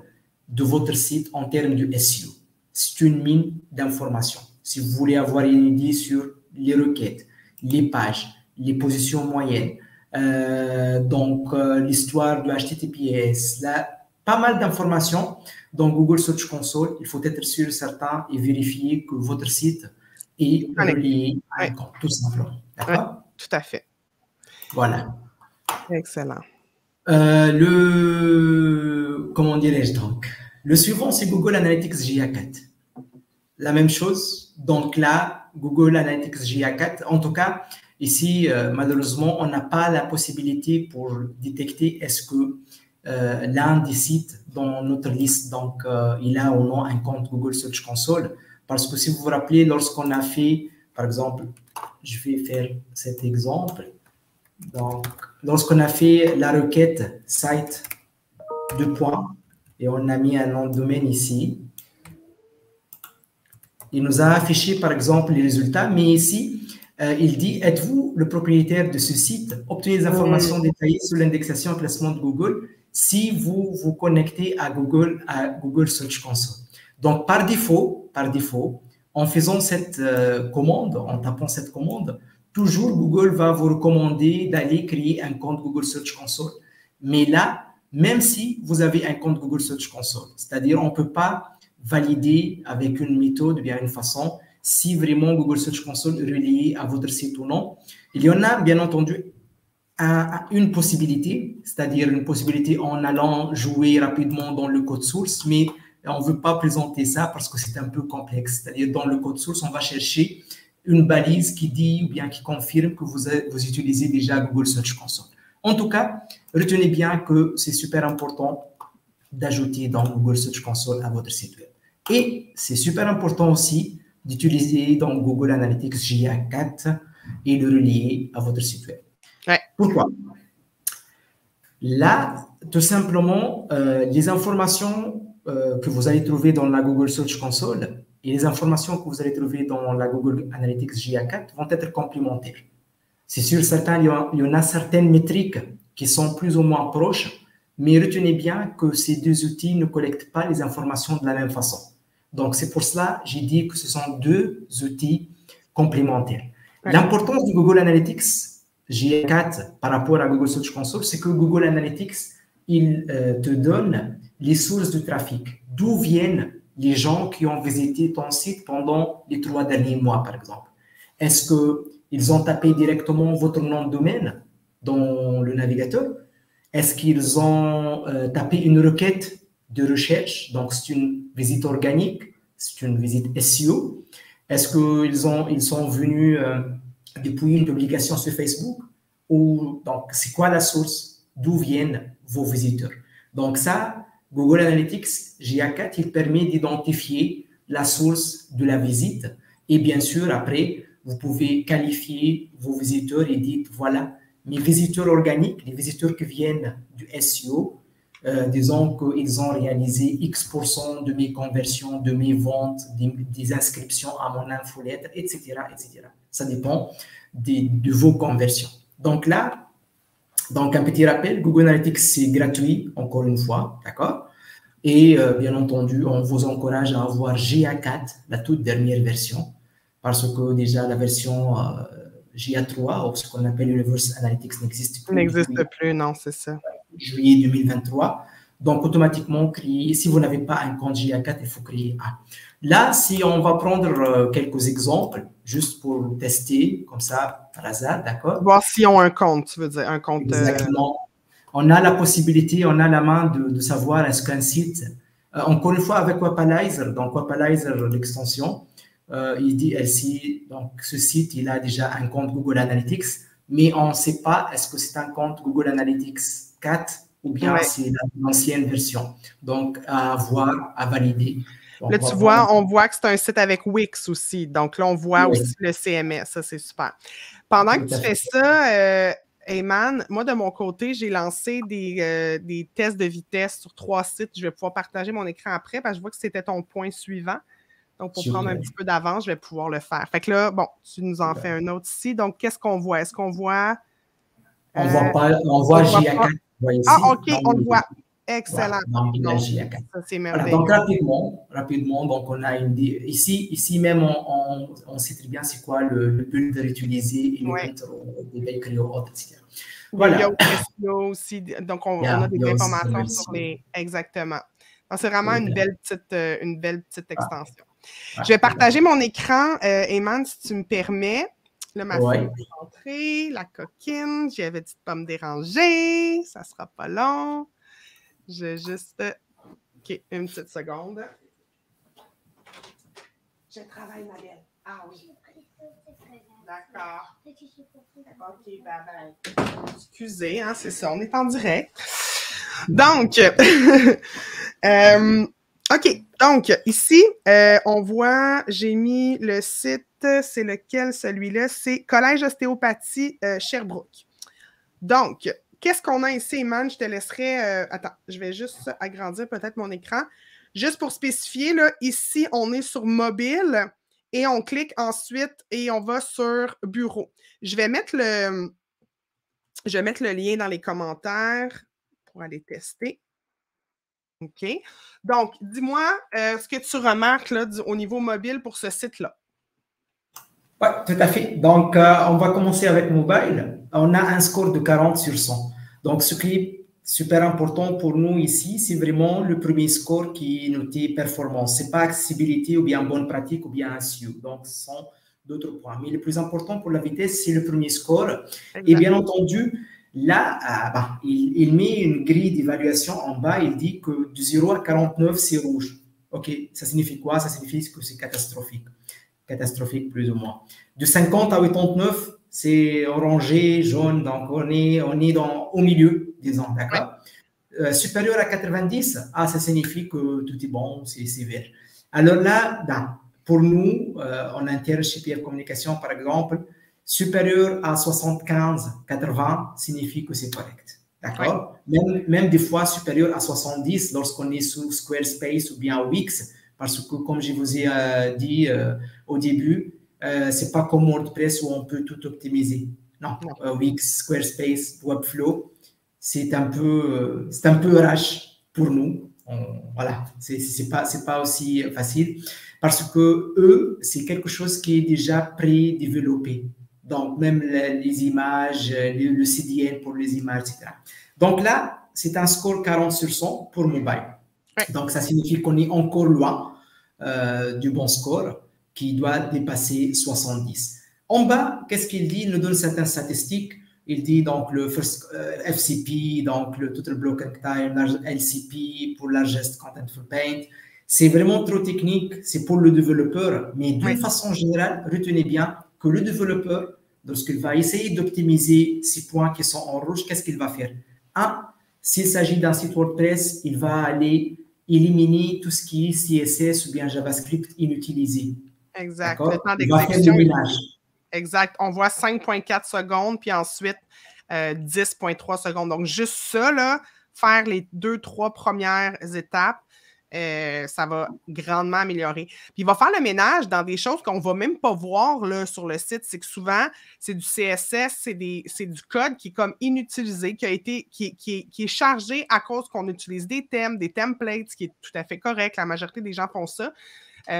de votre site en termes de SEO. C'est une mine d'informations. Si vous voulez avoir une idée sur les requêtes, les pages, les positions moyennes, l'histoire de HTTPS, pas mal d'informations dans Google Search Console. Il faut être sûr, certain et vérifier que votre site est relié à un compte, tout simplement. D'accord? Ouais, tout à fait. Voilà. Excellent. Comment dirais-je donc? Le suivant, c'est Google Analytics GA4. La même chose. Donc là, Google Analytics GA4, en tout cas, ici, malheureusement, on n'a pas la possibilité pour détecter est-ce que l'un des sites dans notre liste, donc, il a ou non un compte Google Search Console. Parce que si vous vous rappelez, lorsqu'on a fait, par exemple, je vais faire cet exemple. Donc, lorsqu'on a fait la requête site 2 points et on a mis un nom de domaine ici, il nous a affiché par exemple les résultats, mais ici, il dit, êtes-vous le propriétaire de ce site? Obtenez des informations détaillées sur l'indexation et classement de Google si vous vous connectez à Google Search Console. Donc, par défaut, en faisant cette commande, en tapant cette commande, toujours Google va vous recommander d'aller créer un compte Google Search Console. Mais là, même si vous avez un compte Google Search Console, c'est-à-dire on ne peut pas valider avec une méthode, bien une façon, si vraiment Google Search Console est relié à votre site ou non. Il y en a, bien entendu, une possibilité, c'est-à-dire une possibilité en allant jouer rapidement dans le code source, mais et on ne veut pas présenter ça parce que c'est un peu complexe. C'est-à-dire, dans le code source, on va chercher une balise qui dit ou bien qui confirme que vous utilisez déjà Google Search Console. En tout cas, retenez bien que c'est super important d'ajouter dans Google Search Console à votre site web. Et c'est super important aussi d'utiliser dans Google Analytics GA4 et de relier à votre site web. Ouais. Pourquoi? Là, tout simplement, les informations que vous allez trouver dans la Google Search Console et les informations que vous allez trouver dans la Google Analytics GA4 vont être complémentaires. C'est sûr, il y en a certaines métriques qui sont plus ou moins proches, mais retenez bien que ces deux outils ne collectent pas les informations de la même façon. Donc, c'est pour cela que j'ai dit que ce sont deux outils complémentaires. Ouais. L'importance de Google Analytics GA4 par rapport à Google Search Console, c'est que Google Analytics, il te donne les sources de trafic. D'où viennent les gens qui ont visité ton site pendant les 3 derniers mois, par exemple? Est-ce qu'ils ont tapé directement votre nom de domaine dans le navigateur? Est-ce qu'ils ont tapé une requête de recherche? Donc, c'est une visite organique, c'est une visite SEO. Est-ce qu'ils sont venus depuis une publication sur Facebook? Ou donc, c'est quoi la source? D'où viennent vos visiteurs? Donc, ça, Google Analytics GA4, il permet d'identifier la source de la visite. Et bien sûr, après, vous pouvez qualifier vos visiteurs et dire, voilà, mes visiteurs organiques, les visiteurs qui viennent du SEO, disons qu'ils ont réalisé X% de mes conversions, de mes ventes, des inscriptions à mon infolettre, etc., etc. Ça dépend de vos conversions. Donc là, donc un petit rappel, Google Analytics, c'est gratuit, encore une fois, d'accord? Et bien entendu, on vous encourage à avoir GA4, la toute dernière version, parce que déjà la version GA3, ou ce qu'on appelle Universal Analytics, n'existe plus. N'existe plus, non, c'est ça. Juillet 2023. Donc, automatiquement, si vous n'avez pas un compte GA4, il faut créer un. Là, si on va prendre quelques exemples, juste pour tester, comme ça, par hasard, d'accord? Voir s'ils ont un compte, tu veux dire, un compte. Exactement. On a la possibilité, on a la main de savoir est-ce qu'un site, encore une fois, avec Wapalizer, donc Wapalizer, l'extension, il dit LC, donc ce site, il a déjà un compte Google Analytics, mais on ne sait pas est-ce que c'est un compte Google Analytics 4 ou bien c'est l'ancienne version. Donc, à voir, à valider. Donc, là, tu vois, on voit que c'est un site avec Wix aussi. Donc là, on voit aussi le CMS. Ça, c'est super. Pendant que tu fais ça, Ayman, moi, de mon côté, j'ai lancé des tests de vitesse sur 3 sites. Je vais pouvoir partager mon écran après parce que je vois que c'était ton point suivant. Donc, pour prendre un petit peu d'avance, je vais pouvoir le faire. Fait que là, bon, tu nous en fais un autre ici. Donc, qu'est-ce qu'on voit? Est-ce qu'on voit… on voit GA4. Ah, OK, on le voit. Excellent. Voilà, donc, GA4. Ça, c'est merveilleux. Voilà, donc, rapidement, donc on a ici même, on sait très bien c'est quoi le builder utilisé et le bakery autre, etc. Voilà. Il y a aussi, donc on a des informations sur les… Exactement. C'est vraiment une belle petite extension. Je vais partager mon écran, Ayman, si tu me permets. Là, ma fille est rentrée, la coquine, j'avais dit de ne pas me déranger, ça ne sera pas long. Je vais juste… OK, une petite seconde. Je travaille, ma belle. Ah oui. D'accord. OK, bye. Excusez, hein, c'est ça, on est en direct. Donc, OK, donc ici, on voit, j'ai mis le site, c'est lequel celui-là? C'est Collège Ostéopathie Sherbrooke. Donc, qu'est-ce qu'on a ici, Ayman? Je te laisserai… attends, je vais juste agrandir peut-être mon écran. Juste pour spécifier, là, ici, on est sur mobile et on clique ensuite et on va sur bureau. Je vais mettre le lien dans les commentaires pour aller tester. OK. Donc, dis-moi ce que tu remarques là, au niveau mobile pour ce site-là. Oui, tout à fait. Donc, on va commencer avec mobile. On a un score de 40 sur 100. Donc, ce qui est super important pour nous ici, c'est vraiment le premier score qui est noté performance. Ce n'est pas accessibilité ou bien bonne pratique ou bien SEO. Donc, ce sont d'autres points. Mais le plus important pour la vitesse, c'est le premier score. Exactement. Et bien entendu, là, il met une grille d'évaluation en bas. Il dit que de 0 à 49, c'est rouge. OK, ça signifie quoi? Ça signifie que c'est catastrophique. Catastrophique, plus ou moins. De 50 à 89, c'est orangé, jaune, donc on est au milieu, disons, d'accord? Supérieur à 90, ça signifie que tout est bon, c'est vert. Alors là, pour nous, en interne chez PR Communication, par exemple, supérieur à 75, 80 signifie que c'est correct. D'accord? Même des fois supérieur à 70 lorsqu'on est sous Squarespace ou bien Wix, parce que comme je vous ai dit au début, c'est pas comme WordPress où on peut tout optimiser. Non, Wix, Squarespace, Webflow, c'est un peu rush pour nous. Voilà, c'est pas aussi facile parce que eux, c'est quelque chose qui est déjà pré-développé. Donc, même les images, le CDN pour les images, etc. Donc là, c'est un score 40 sur 100 pour mobile. Donc, ça signifie qu'on est encore loin du bon score qui doit dépasser 70. En bas, qu'est-ce qu'il dit? Il nous donne certaines statistiques. Il dit donc le first, FCP, donc le Total Blocking Time, LCP pour Largest Contentful Paint. C'est vraiment trop technique, c'est pour le développeur, mais d'une façon générale, retenez bien que le développeur, lorsqu'il va essayer d'optimiser ces points qui sont en rouge, qu'est-ce qu'il va faire? S'il s'agit d'un site WordPress, il va aller éliminer tout ce qui est CSS ou bien JavaScript inutilisé. Exact. Le temps d'exécution. Exact. On voit 5,4 secondes, puis ensuite 10,3 secondes. Donc, juste ça, là, faire les 2-3 premières étapes, ça va grandement améliorer. Puis, il va faire le ménage dans des choses qu'on ne va même pas voir là, sur le site. C'est que souvent, c'est du CSS, c'est du code qui est comme inutilisé, qui est chargé à cause qu'on utilise des thèmes, des templates, ce qui est tout à fait correct. La majorité des gens font ça.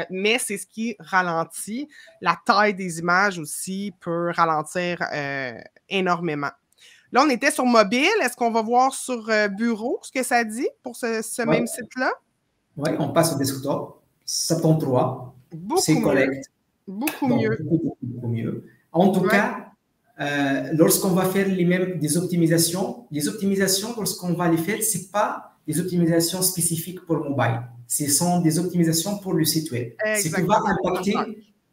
Mais c'est ce qui ralentit. La taille des images aussi peut ralentir énormément. Là, on était sur mobile. Est-ce qu'on va voir sur bureau ce que ça dit pour ce même site-là? Oui, on passe au desktop. 73. C'est correct. Beaucoup mieux. Beaucoup mieux. En tout cas, lorsqu'on va faire des optimisations, lorsqu'on va les faire, ce n'est pas des optimisations spécifiques pour mobile. Ce sont des optimisations pour le site web. Ce qui va impacter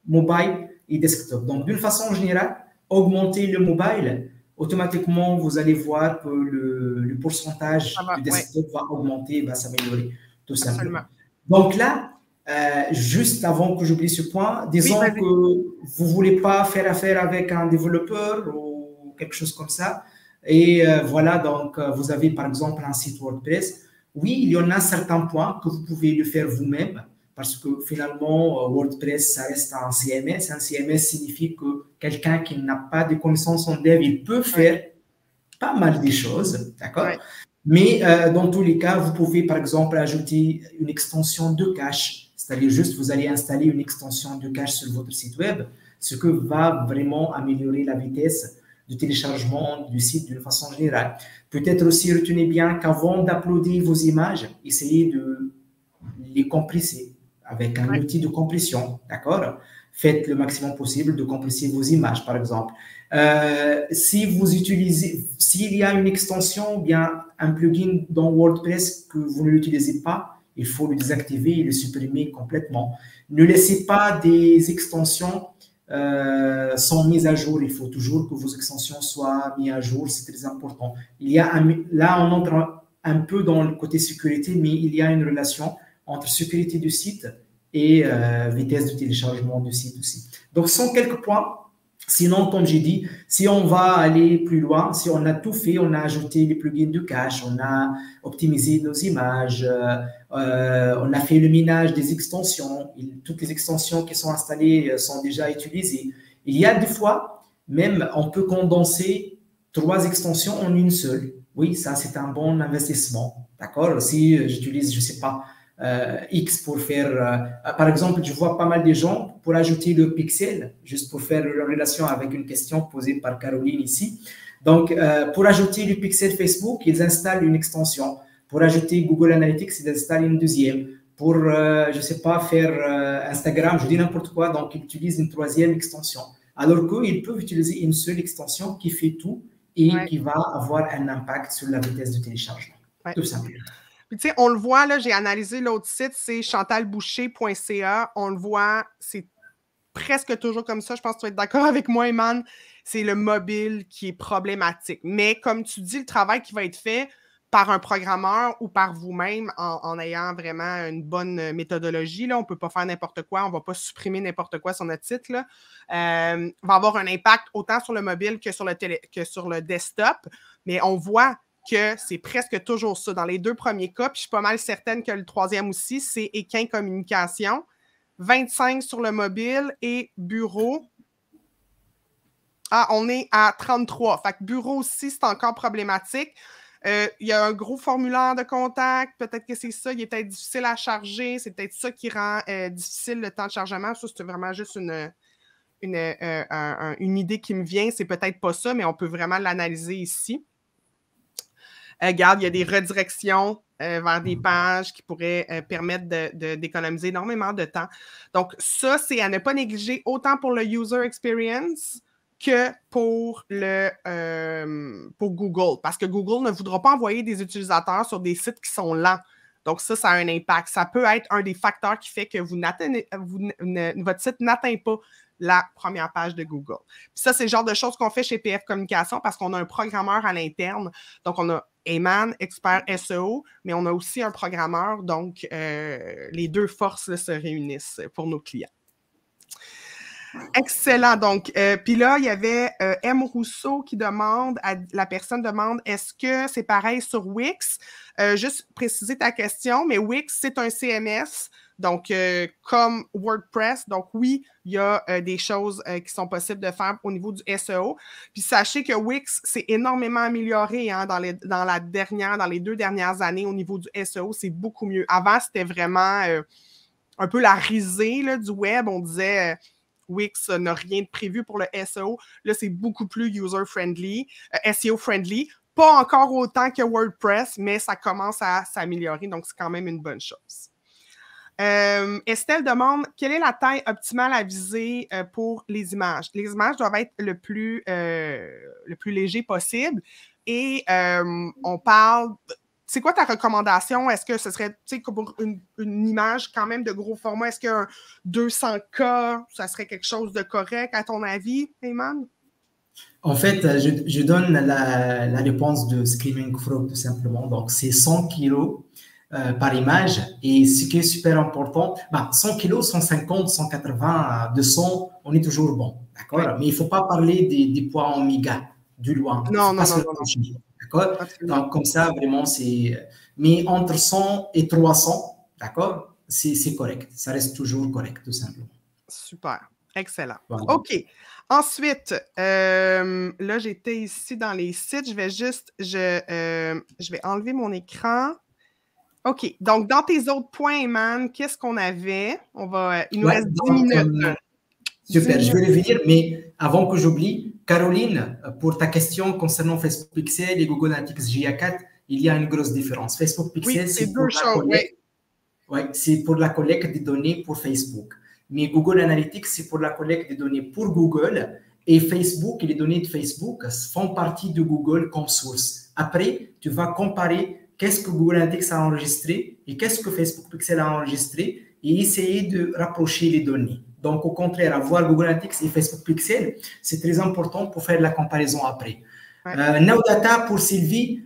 mobile et desktop. Donc, d'une façon générale, augmenter le mobile, automatiquement, vous allez voir que le pourcentage du desktop va augmenter, va s'améliorer, tout simplement. Donc là, juste avant que j'oublie ce point, disons que vous ne voulez pas faire affaire avec un développeur ou quelque chose comme ça. Et voilà, donc vous avez par exemple un site WordPress. Oui, il y en a certains points que vous pouvez le faire vous-même parce que finalement, WordPress, ça reste un CMS. Un CMS signifie que quelqu'un qui n'a pas de connaissances en dev, il peut faire pas mal de choses, d'accord? Mais dans tous les cas, vous pouvez par exemple ajouter une extension de cache. C'est-à-dire juste, vous allez installer une extension de cache sur votre site web, ce que va vraiment améliorer la vitesse de téléchargement du site d'une façon générale. Peut-être aussi, retenez bien qu'avant d'uploader vos images, essayez de les compresser avec un outil de compression, d'accord? Faites le maximum possible de compresser vos images, par exemple. S'il y a une extension ou bien un plugin dans WordPress que vous ne l'utilisez pas, il faut le désactiver et le supprimer complètement. Ne laissez pas des extensions sans mise à jour. Il faut toujours que vos extensions soient mises à jour, c'est très important. Là, on entre un peu dans le côté sécurité, mais il y a une relation entre sécurité du site et vitesse de téléchargement du site aussi. Donc, ce sont quelques points. Sinon, comme j'ai dit, si on va aller plus loin, si on a tout fait, on a ajouté les plugins de cache, on a optimisé nos images, on a fait le minage des extensions, toutes les extensions qui sont installées sont déjà utilisées. Il y a des fois, même, on peut condenser 3 extensions en une seule. Oui, ça, c'est un bon investissement. D'accord? Si j'utilise, je ne sais pas, X pour faire, par exemple, je vois pas mal de gens pour ajouter le pixel, juste pour faire une relation avec une question posée par Caroline ici. Donc, pour ajouter le pixel Facebook, ils installent une extension. Pour ajouter Google Analytics, ils installent une deuxième. Pour, je ne sais pas, faire Instagram, je dis n'importe quoi, donc ils utilisent une 3e extension. Alors qu'ils peuvent utiliser une seule extension qui fait tout et qui va avoir un impact sur la vitesse de téléchargement. Tout simplement. Puis, tu sais, on le voit, là, j'ai analysé l'autre site, c'est chantalboucher.ca. On le voit, c'est presque toujours comme ça. Je pense que tu vas être d'accord avec moi, Eman. C'est le mobile qui est problématique. Mais comme tu dis, le travail qui va être fait par un programmeur ou par vous-même en ayant vraiment une bonne méthodologie, là, on ne peut pas faire n'importe quoi, on ne va pas supprimer n'importe quoi sur notre site, là, va avoir un impact autant sur le mobile que sur le desktop. Mais on voit que c'est presque toujours ça. Dans les 2 premiers cas, puis je suis pas mal certaine que le 3e aussi, c'est Équin Communication. 25 sur le mobile et bureau. Ah, on est à 33. Fait que bureau aussi, c'est encore problématique. Il y a un gros formulaire de contact. Peut-être que c'est ça. Il est peut-être difficile à charger. C'est peut-être ça qui rend difficile le temps de chargement. Ça, c'est vraiment juste une idée qui me vient. C'est peut-être pas ça, mais on peut vraiment l'analyser ici. Regarde, il y a des redirections vers des pages qui pourraient permettre d'économiser énormément de temps. Donc, ça, c'est à ne pas négliger autant pour le user experience que pour Google. Parce que Google ne voudra pas envoyer des utilisateurs sur des sites qui sont lents. Donc, ça a un impact. Ça peut être un des facteurs qui fait que votre site n'atteint pas la première page de Google. Puis ça, c'est le genre de choses qu'on fait chez PF Communication parce qu'on a un programmeur à l'interne. Donc, on a Eman, expert SEO, mais on a aussi un programmeur. Donc, les 2 forces là, se réunissent pour nos clients. Excellent. Donc, puis là, il y avait M. Rousseau qui demande, la personne demande, est-ce que c'est pareil sur Wix? Juste préciser ta question, mais Wix, c'est un CMS, donc comme WordPress. Donc, oui, il y a des choses qui sont possibles de faire au niveau du SEO. Puis, sachez que Wix s'est énormément amélioré hein, dans les 2 dernières années au niveau du SEO. C'est beaucoup mieux. Avant, c'était vraiment un peu la risée là, du web. On disait... Wix n'a rien de prévu pour le SEO. Là, c'est beaucoup plus user-friendly, SEO-friendly. Pas encore autant que WordPress, mais ça commence à s'améliorer, donc c'est quand même une bonne chose. Estelle demande, quelle est la taille optimale à viser pour les images? Les images doivent être le plus léger possible et on parle... C'est quoi ta recommandation? Est-ce que ce serait, tu sais, pour une image quand même de gros format, est-ce qu'un 200K, ça serait quelque chose de correct à ton avis, Eman? En fait, je donne la réponse de Screaming Frog tout simplement. Donc, c'est 100 kilos par image. Et ce qui est super important, 100 kilos, 150, 180, 200, on est toujours bon. D'accord? Oui. Mais il ne faut pas parler des poids en méga, du loin. Non. D'accord? Donc, comme ça, vraiment, c'est... Mais entre 100 et 300, d'accord? C'est correct. Ça reste toujours correct, tout simplement. Super. Excellent. Voilà. OK. Ensuite, là, j'étais ici dans les sites. Je vais enlever mon écran. OK. Donc, dans tes autres points, Eman, qu'est-ce qu'on avait? Il nous reste 10 minutes. Super, je vais revenir, mais avant que j'oublie, Caroline, pour ta question concernant Facebook Pixel et Google Analytics GA4, il y a une grosse différence. Facebook Pixel, c'est pour la collecte des données pour Facebook. Mais Google Analytics, c'est pour la collecte des données pour Google. Et Facebook et les données de Facebook font partie de Google comme source. Après, tu vas comparer qu'est-ce que Google Analytics a enregistré et qu'est-ce que Facebook Pixel a enregistré et essayer de rapprocher les données. Donc, au contraire, avoir Google Analytics et Facebook Pixel, c'est très important pour faire la comparaison après. Ouais. Now Data pour Sylvie,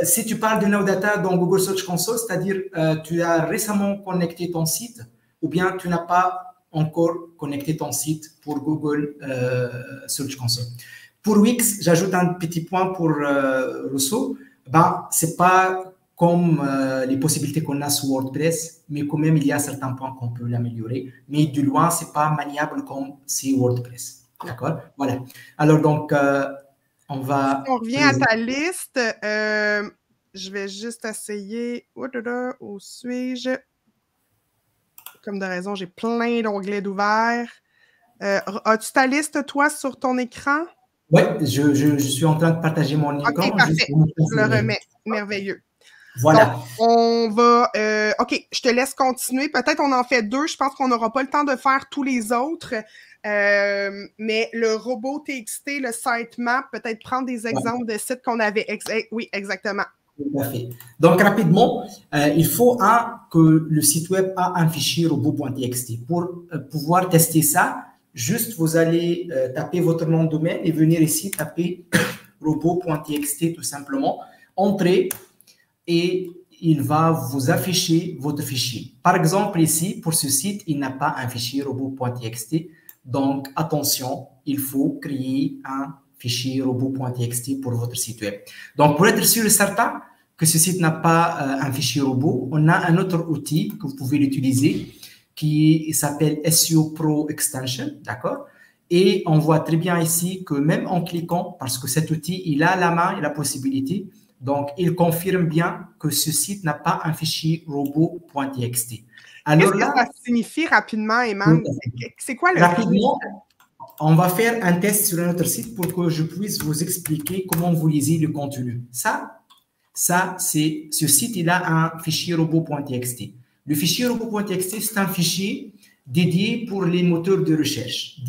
si tu parles de Now Data dans Google Search Console, c'est-à-dire tu as récemment connecté ton site ou bien tu n'as pas encore connecté ton site pour Google Search Console. Pour Wix, j'ajoute un petit point pour Rousseau. Ce n'est pas comme les possibilités qu'on a sur WordPress, mais quand même, il y a certains points qu'on peut l'améliorer. Mais de loin, ce n'est pas maniable comme c'est WordPress. D'accord? Voilà. Alors, donc, on va... On revient à ta liste. Je vais juste essayer. Où suis-je? Comme de raison, j'ai plein d'onglets d'ouvert. As-tu ta liste, toi, sur ton écran? Oui, je suis en train de partager mon écran. OK, parfait. Je le remets. Merveilleux. Voilà. Donc, on va... OK, je te laisse continuer. Peut-être on en fait 2. Je pense qu'on n'aura pas le temps de faire tous les autres. Mais le robot TXT, le sitemap, peut-être prendre des exemples de sites qu'on avait... Oui, exactement. Tout à fait. Donc, rapidement, il faut que le site web a un fichier robot.txt. Pour pouvoir tester ça, juste vous allez taper votre nom de domaine et venir ici taper robot.txt tout simplement. Entrez et il va vous afficher votre fichier. Par exemple, ici, pour ce site, il n'a pas un fichier robot.txt. Donc, attention, il faut créer un fichier robot.txt pour votre site web. Donc, pour être sûr et certain que ce site n'a pas un fichier robot, on a un autre outil que vous pouvez l'utiliser qui s'appelle SEO Pro Extension, d'accord? Et on voit très bien ici que même en cliquant, parce que cet outil, il a la main et la possibilité, donc il confirme bien que ce site n'a pas un fichier robot.txt. Alors qu'est-ce que ça signifie rapidement, Eman? C'est quoi le rapidement? On va faire un test sur notre site pour que je puisse vous expliquer comment vous lisez le contenu. Ce site, il a un fichier robot.txt. Le fichier robot.txt, c'est un fichier dédié pour les moteurs de recherche.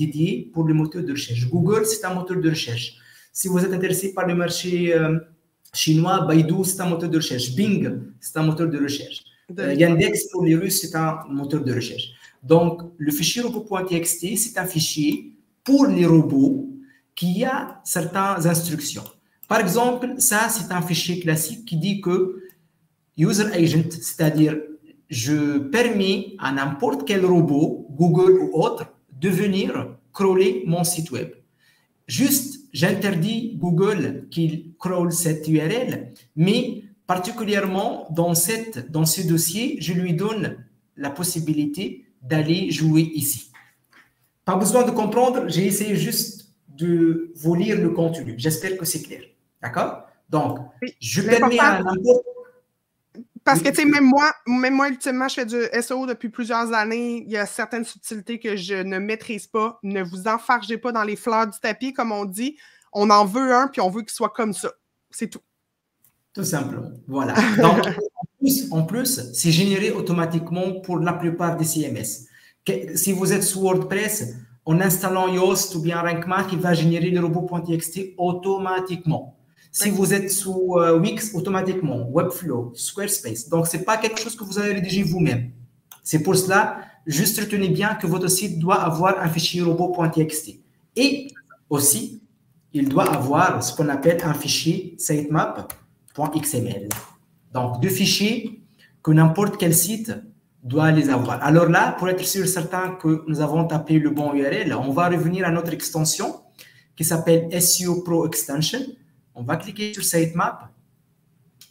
Google, c'est un moteur de recherche. Si vous êtes intéressé par le marché chinois, Baidu, c'est un moteur de recherche. Bing, c'est un moteur de recherche. Yandex, pour les Russes, c'est un moteur de recherche. Donc, le fichier robot.txt, c'est un fichier pour les robots qui a certaines instructions. Par exemple, ça, c'est un fichier classique qui dit que user agent, c'est-à-dire je permets à n'importe quel robot, Google ou autre, de venir crawler mon site web. Juste, j'interdis Google qu'il crawl cette URL, mais particulièrement dans ce dossier, je lui donne la possibilité d'aller jouer ici. Pas besoin de comprendre, j'ai essayé juste de vous lire le contenu. J'espère que c'est clair. D'accord? Donc, je permets à n'importe... Parce que, tu sais, même moi, ultimement, je fais du SEO depuis plusieurs années. Il y a certaines subtilités que je ne maîtrise pas. Ne vous enfargez pas dans les fleurs du tapis, comme on dit. On en veut un, puis on veut qu'il soit comme ça. C'est tout. Tout simplement. Voilà. Donc, en plus, c'est généré automatiquement pour la plupart des CMS. Si vous êtes sous WordPress, en installant Yoast ou bien RankMath, il va générer le robot.txt automatiquement. Si vous êtes sous Wix, automatiquement, Webflow, Squarespace. Donc, ce n'est pas quelque chose que vous allez rédiger vous-même. C'est pour cela, juste retenez bien que votre site doit avoir un fichier robot.txt. Et aussi, il doit avoir ce qu'on appelle un fichier sitemap.xml. Donc, deux fichiers que n'importe quel site doit les avoir. Alors là, pour être sûr et certain que nous avons tapé le bon URL, on va revenir à notre extension qui s'appelle SEO Pro Extension. On va cliquer sur Sitemap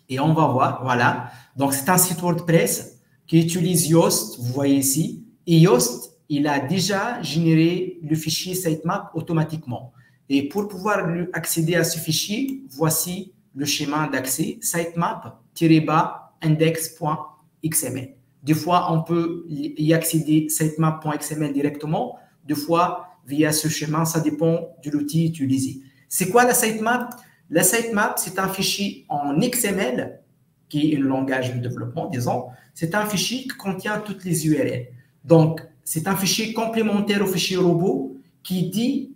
et on va voir, voilà. Donc, c'est un site WordPress qui utilise Yoast, vous voyez ici. Et Yoast, il a déjà généré le fichier Sitemap automatiquement. Et pour pouvoir accéder à ce fichier, voici le schéma d'accès, sitemap-index.xml. Des fois, on peut y accéder sitemap.xml directement. Des fois, via ce schéma, ça dépend de l'outil utilisé. C'est quoi la sitemap? La sitemap, c'est un fichier en XML, qui est un langage de développement, disons. C'est un fichier qui contient toutes les URL. Donc, c'est un fichier complémentaire au fichier robot qui dit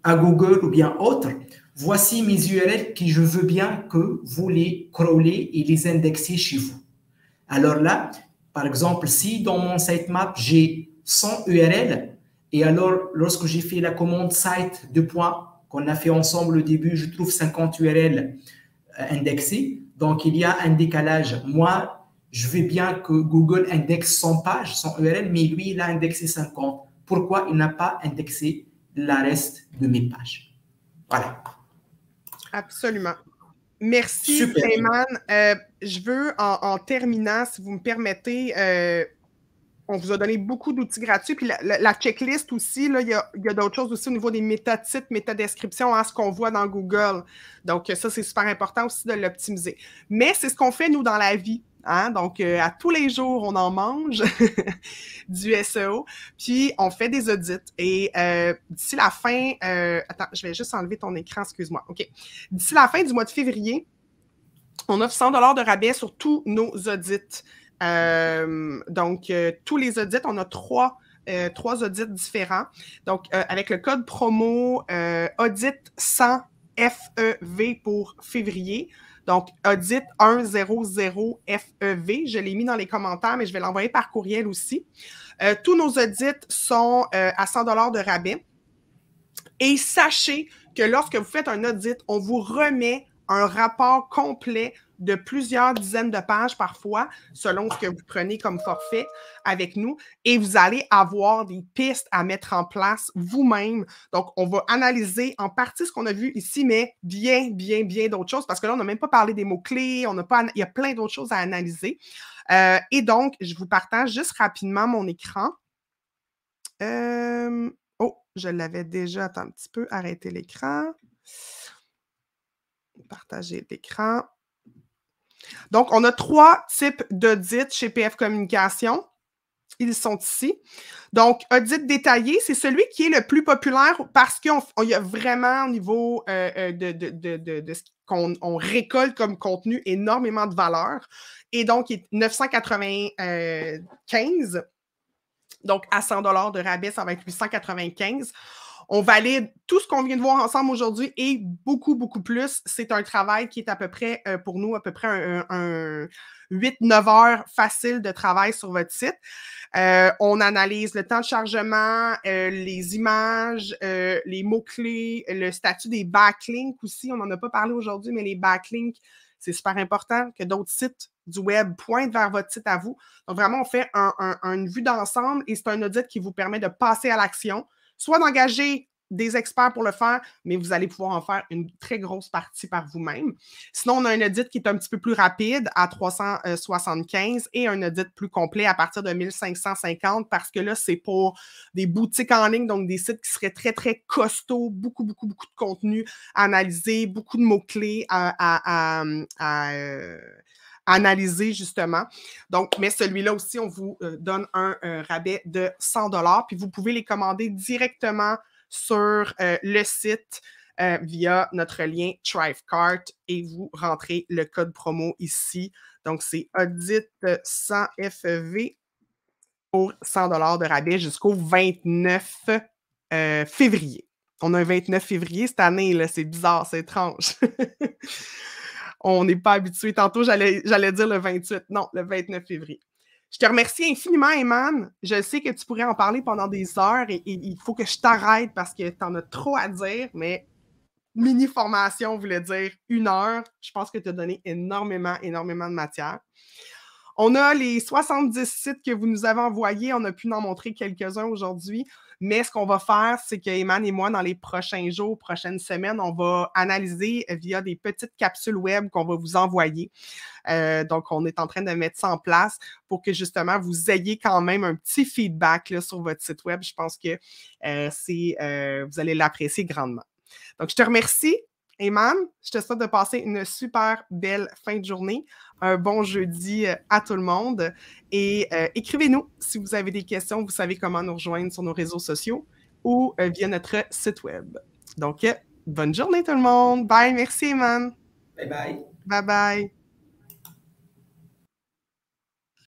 à Google ou bien autre, voici mes URL que je veux bien que vous les crawlez et les indexez chez vous. Alors là, par exemple, si dans mon sitemap, j'ai 100 URL, et alors lorsque j'ai fait la commande site qu'on a fait ensemble au début, je trouve 50 URL indexées. Donc, il y a un décalage. Moi, je veux bien que Google indexe 100 pages, 100 URL, mais lui, il a indexé 50. Pourquoi il n'a pas indexé le reste de mes pages? Voilà. Absolument. Merci, Eman. Je veux, en terminant, si vous me permettez, on vous a donné beaucoup d'outils gratuits. Puis la checklist aussi, là, il y a d'autres choses aussi au niveau des métatitres, métadescriptions, ce qu'on voit dans Google. Donc, ça, c'est super important aussi de l'optimiser. Mais c'est ce qu'on fait, nous, dans la vie. Hein? Donc, à tous les jours, on en mange du SEO. Puis, on fait des audits. Et d'ici la fin... attends, je vais juste enlever ton écran, excuse-moi. OK. D'ici la fin du mois de février, on offre 100 $ de rabais sur tous nos audits. Donc, tous les audits, on a trois audits différents. Donc, avec le code promo audit 100 FEV pour février. Donc, audit 100 FEV. Je l'ai mis dans les commentaires, mais je vais l'envoyer par courriel aussi. Tous nos audits sont à 100 $ de rabais. Et sachez que lorsque vous faites un audit, on vous remet un rapport complet de plusieurs dizaines de pages parfois, selon ce que vous prenez comme forfait avec nous, et vous allez avoir des pistes à mettre en place vous-même. Donc, on va analyser en partie ce qu'on a vu ici, mais bien d'autres choses, parce que là, on n'a même pas parlé des mots-clés, il y a plein d'autres choses à analyser. Et donc, je vous partage juste rapidement mon écran. Oh, je l'avais déjà. Attends un petit peu. Arrêtez l'écran. Partager l'écran. Donc, on a 3 types d'audits chez PF Communication. Ils sont ici. Donc, audit détaillé, c'est celui qui est le plus populaire parce qu'il y a vraiment au niveau de ce qu'on récolte comme contenu énormément de valeur. Et donc, il est 995. Donc, à 100 $ de rabais, ça va être 895. On valide tout ce qu'on vient de voir ensemble aujourd'hui et beaucoup plus. C'est un travail qui est à peu près, pour nous, à peu près un 8-9 heures facile de travail sur votre site. On analyse le temps de chargement, les images, les mots-clés, le statut des backlinks aussi. On n'en a pas parlé aujourd'hui, mais les backlinks, c'est super important que d'autres sites du web pointent vers votre site à vous. Donc, vraiment, on fait une vue d'ensemble et c'est un audit qui vous permet de passer à l'action, soit d'engager des experts pour le faire, mais vous allez pouvoir en faire une très grosse partie par vous-même. Sinon, on a un audit qui est un petit peu plus rapide à 375 et un audit plus complet à partir de 1550 parce que là, c'est pour des boutiques en ligne, donc des sites qui seraient très costauds, beaucoup de contenu à analyser, beaucoup de mots-clés à analyser justement. Donc, mais celui-là aussi, on vous donne un rabais de 100 $, puis vous pouvez les commander directement sur le site via notre lien Thrivecart et vous rentrez le code promo ici. Donc, c'est audit 100 FEV pour 100 $ de rabais jusqu'au 29 février. On a un 29 février cette année, là, c'est bizarre, c'est étrange. On n'est pas habitué. Tantôt, j'allais dire le 28. Non, le 29 février. Je te remercie infiniment, Eman. Je sais que tu pourrais en parler pendant des heures et il faut que je t'arrête parce que tu en as trop à dire, mais mini-formation voulait dire 1 heure. Je pense que tu as donné énormément de matière. On a les 70 sites que vous nous avez envoyés. On a pu en montrer quelques-uns aujourd'hui. Mais ce qu'on va faire, c'est que Eman et moi, dans les prochains jours, prochaines semaines, on va analyser via des petites capsules web qu'on va vous envoyer. Donc, on est en train de mettre ça en place pour que justement, vous ayez quand même un petit feedback là, sur votre site web. Je pense que vous allez l'apprécier grandement. Donc, je te remercie. Eman, je te souhaite de passer une super belle fin de journée, un bon jeudi à tout le monde et écrivez-nous si vous avez des questions, vous savez comment nous rejoindre sur nos réseaux sociaux ou via notre site web. Donc, bonne journée tout le monde. Bye, merci Eman. Bye bye. Bye bye.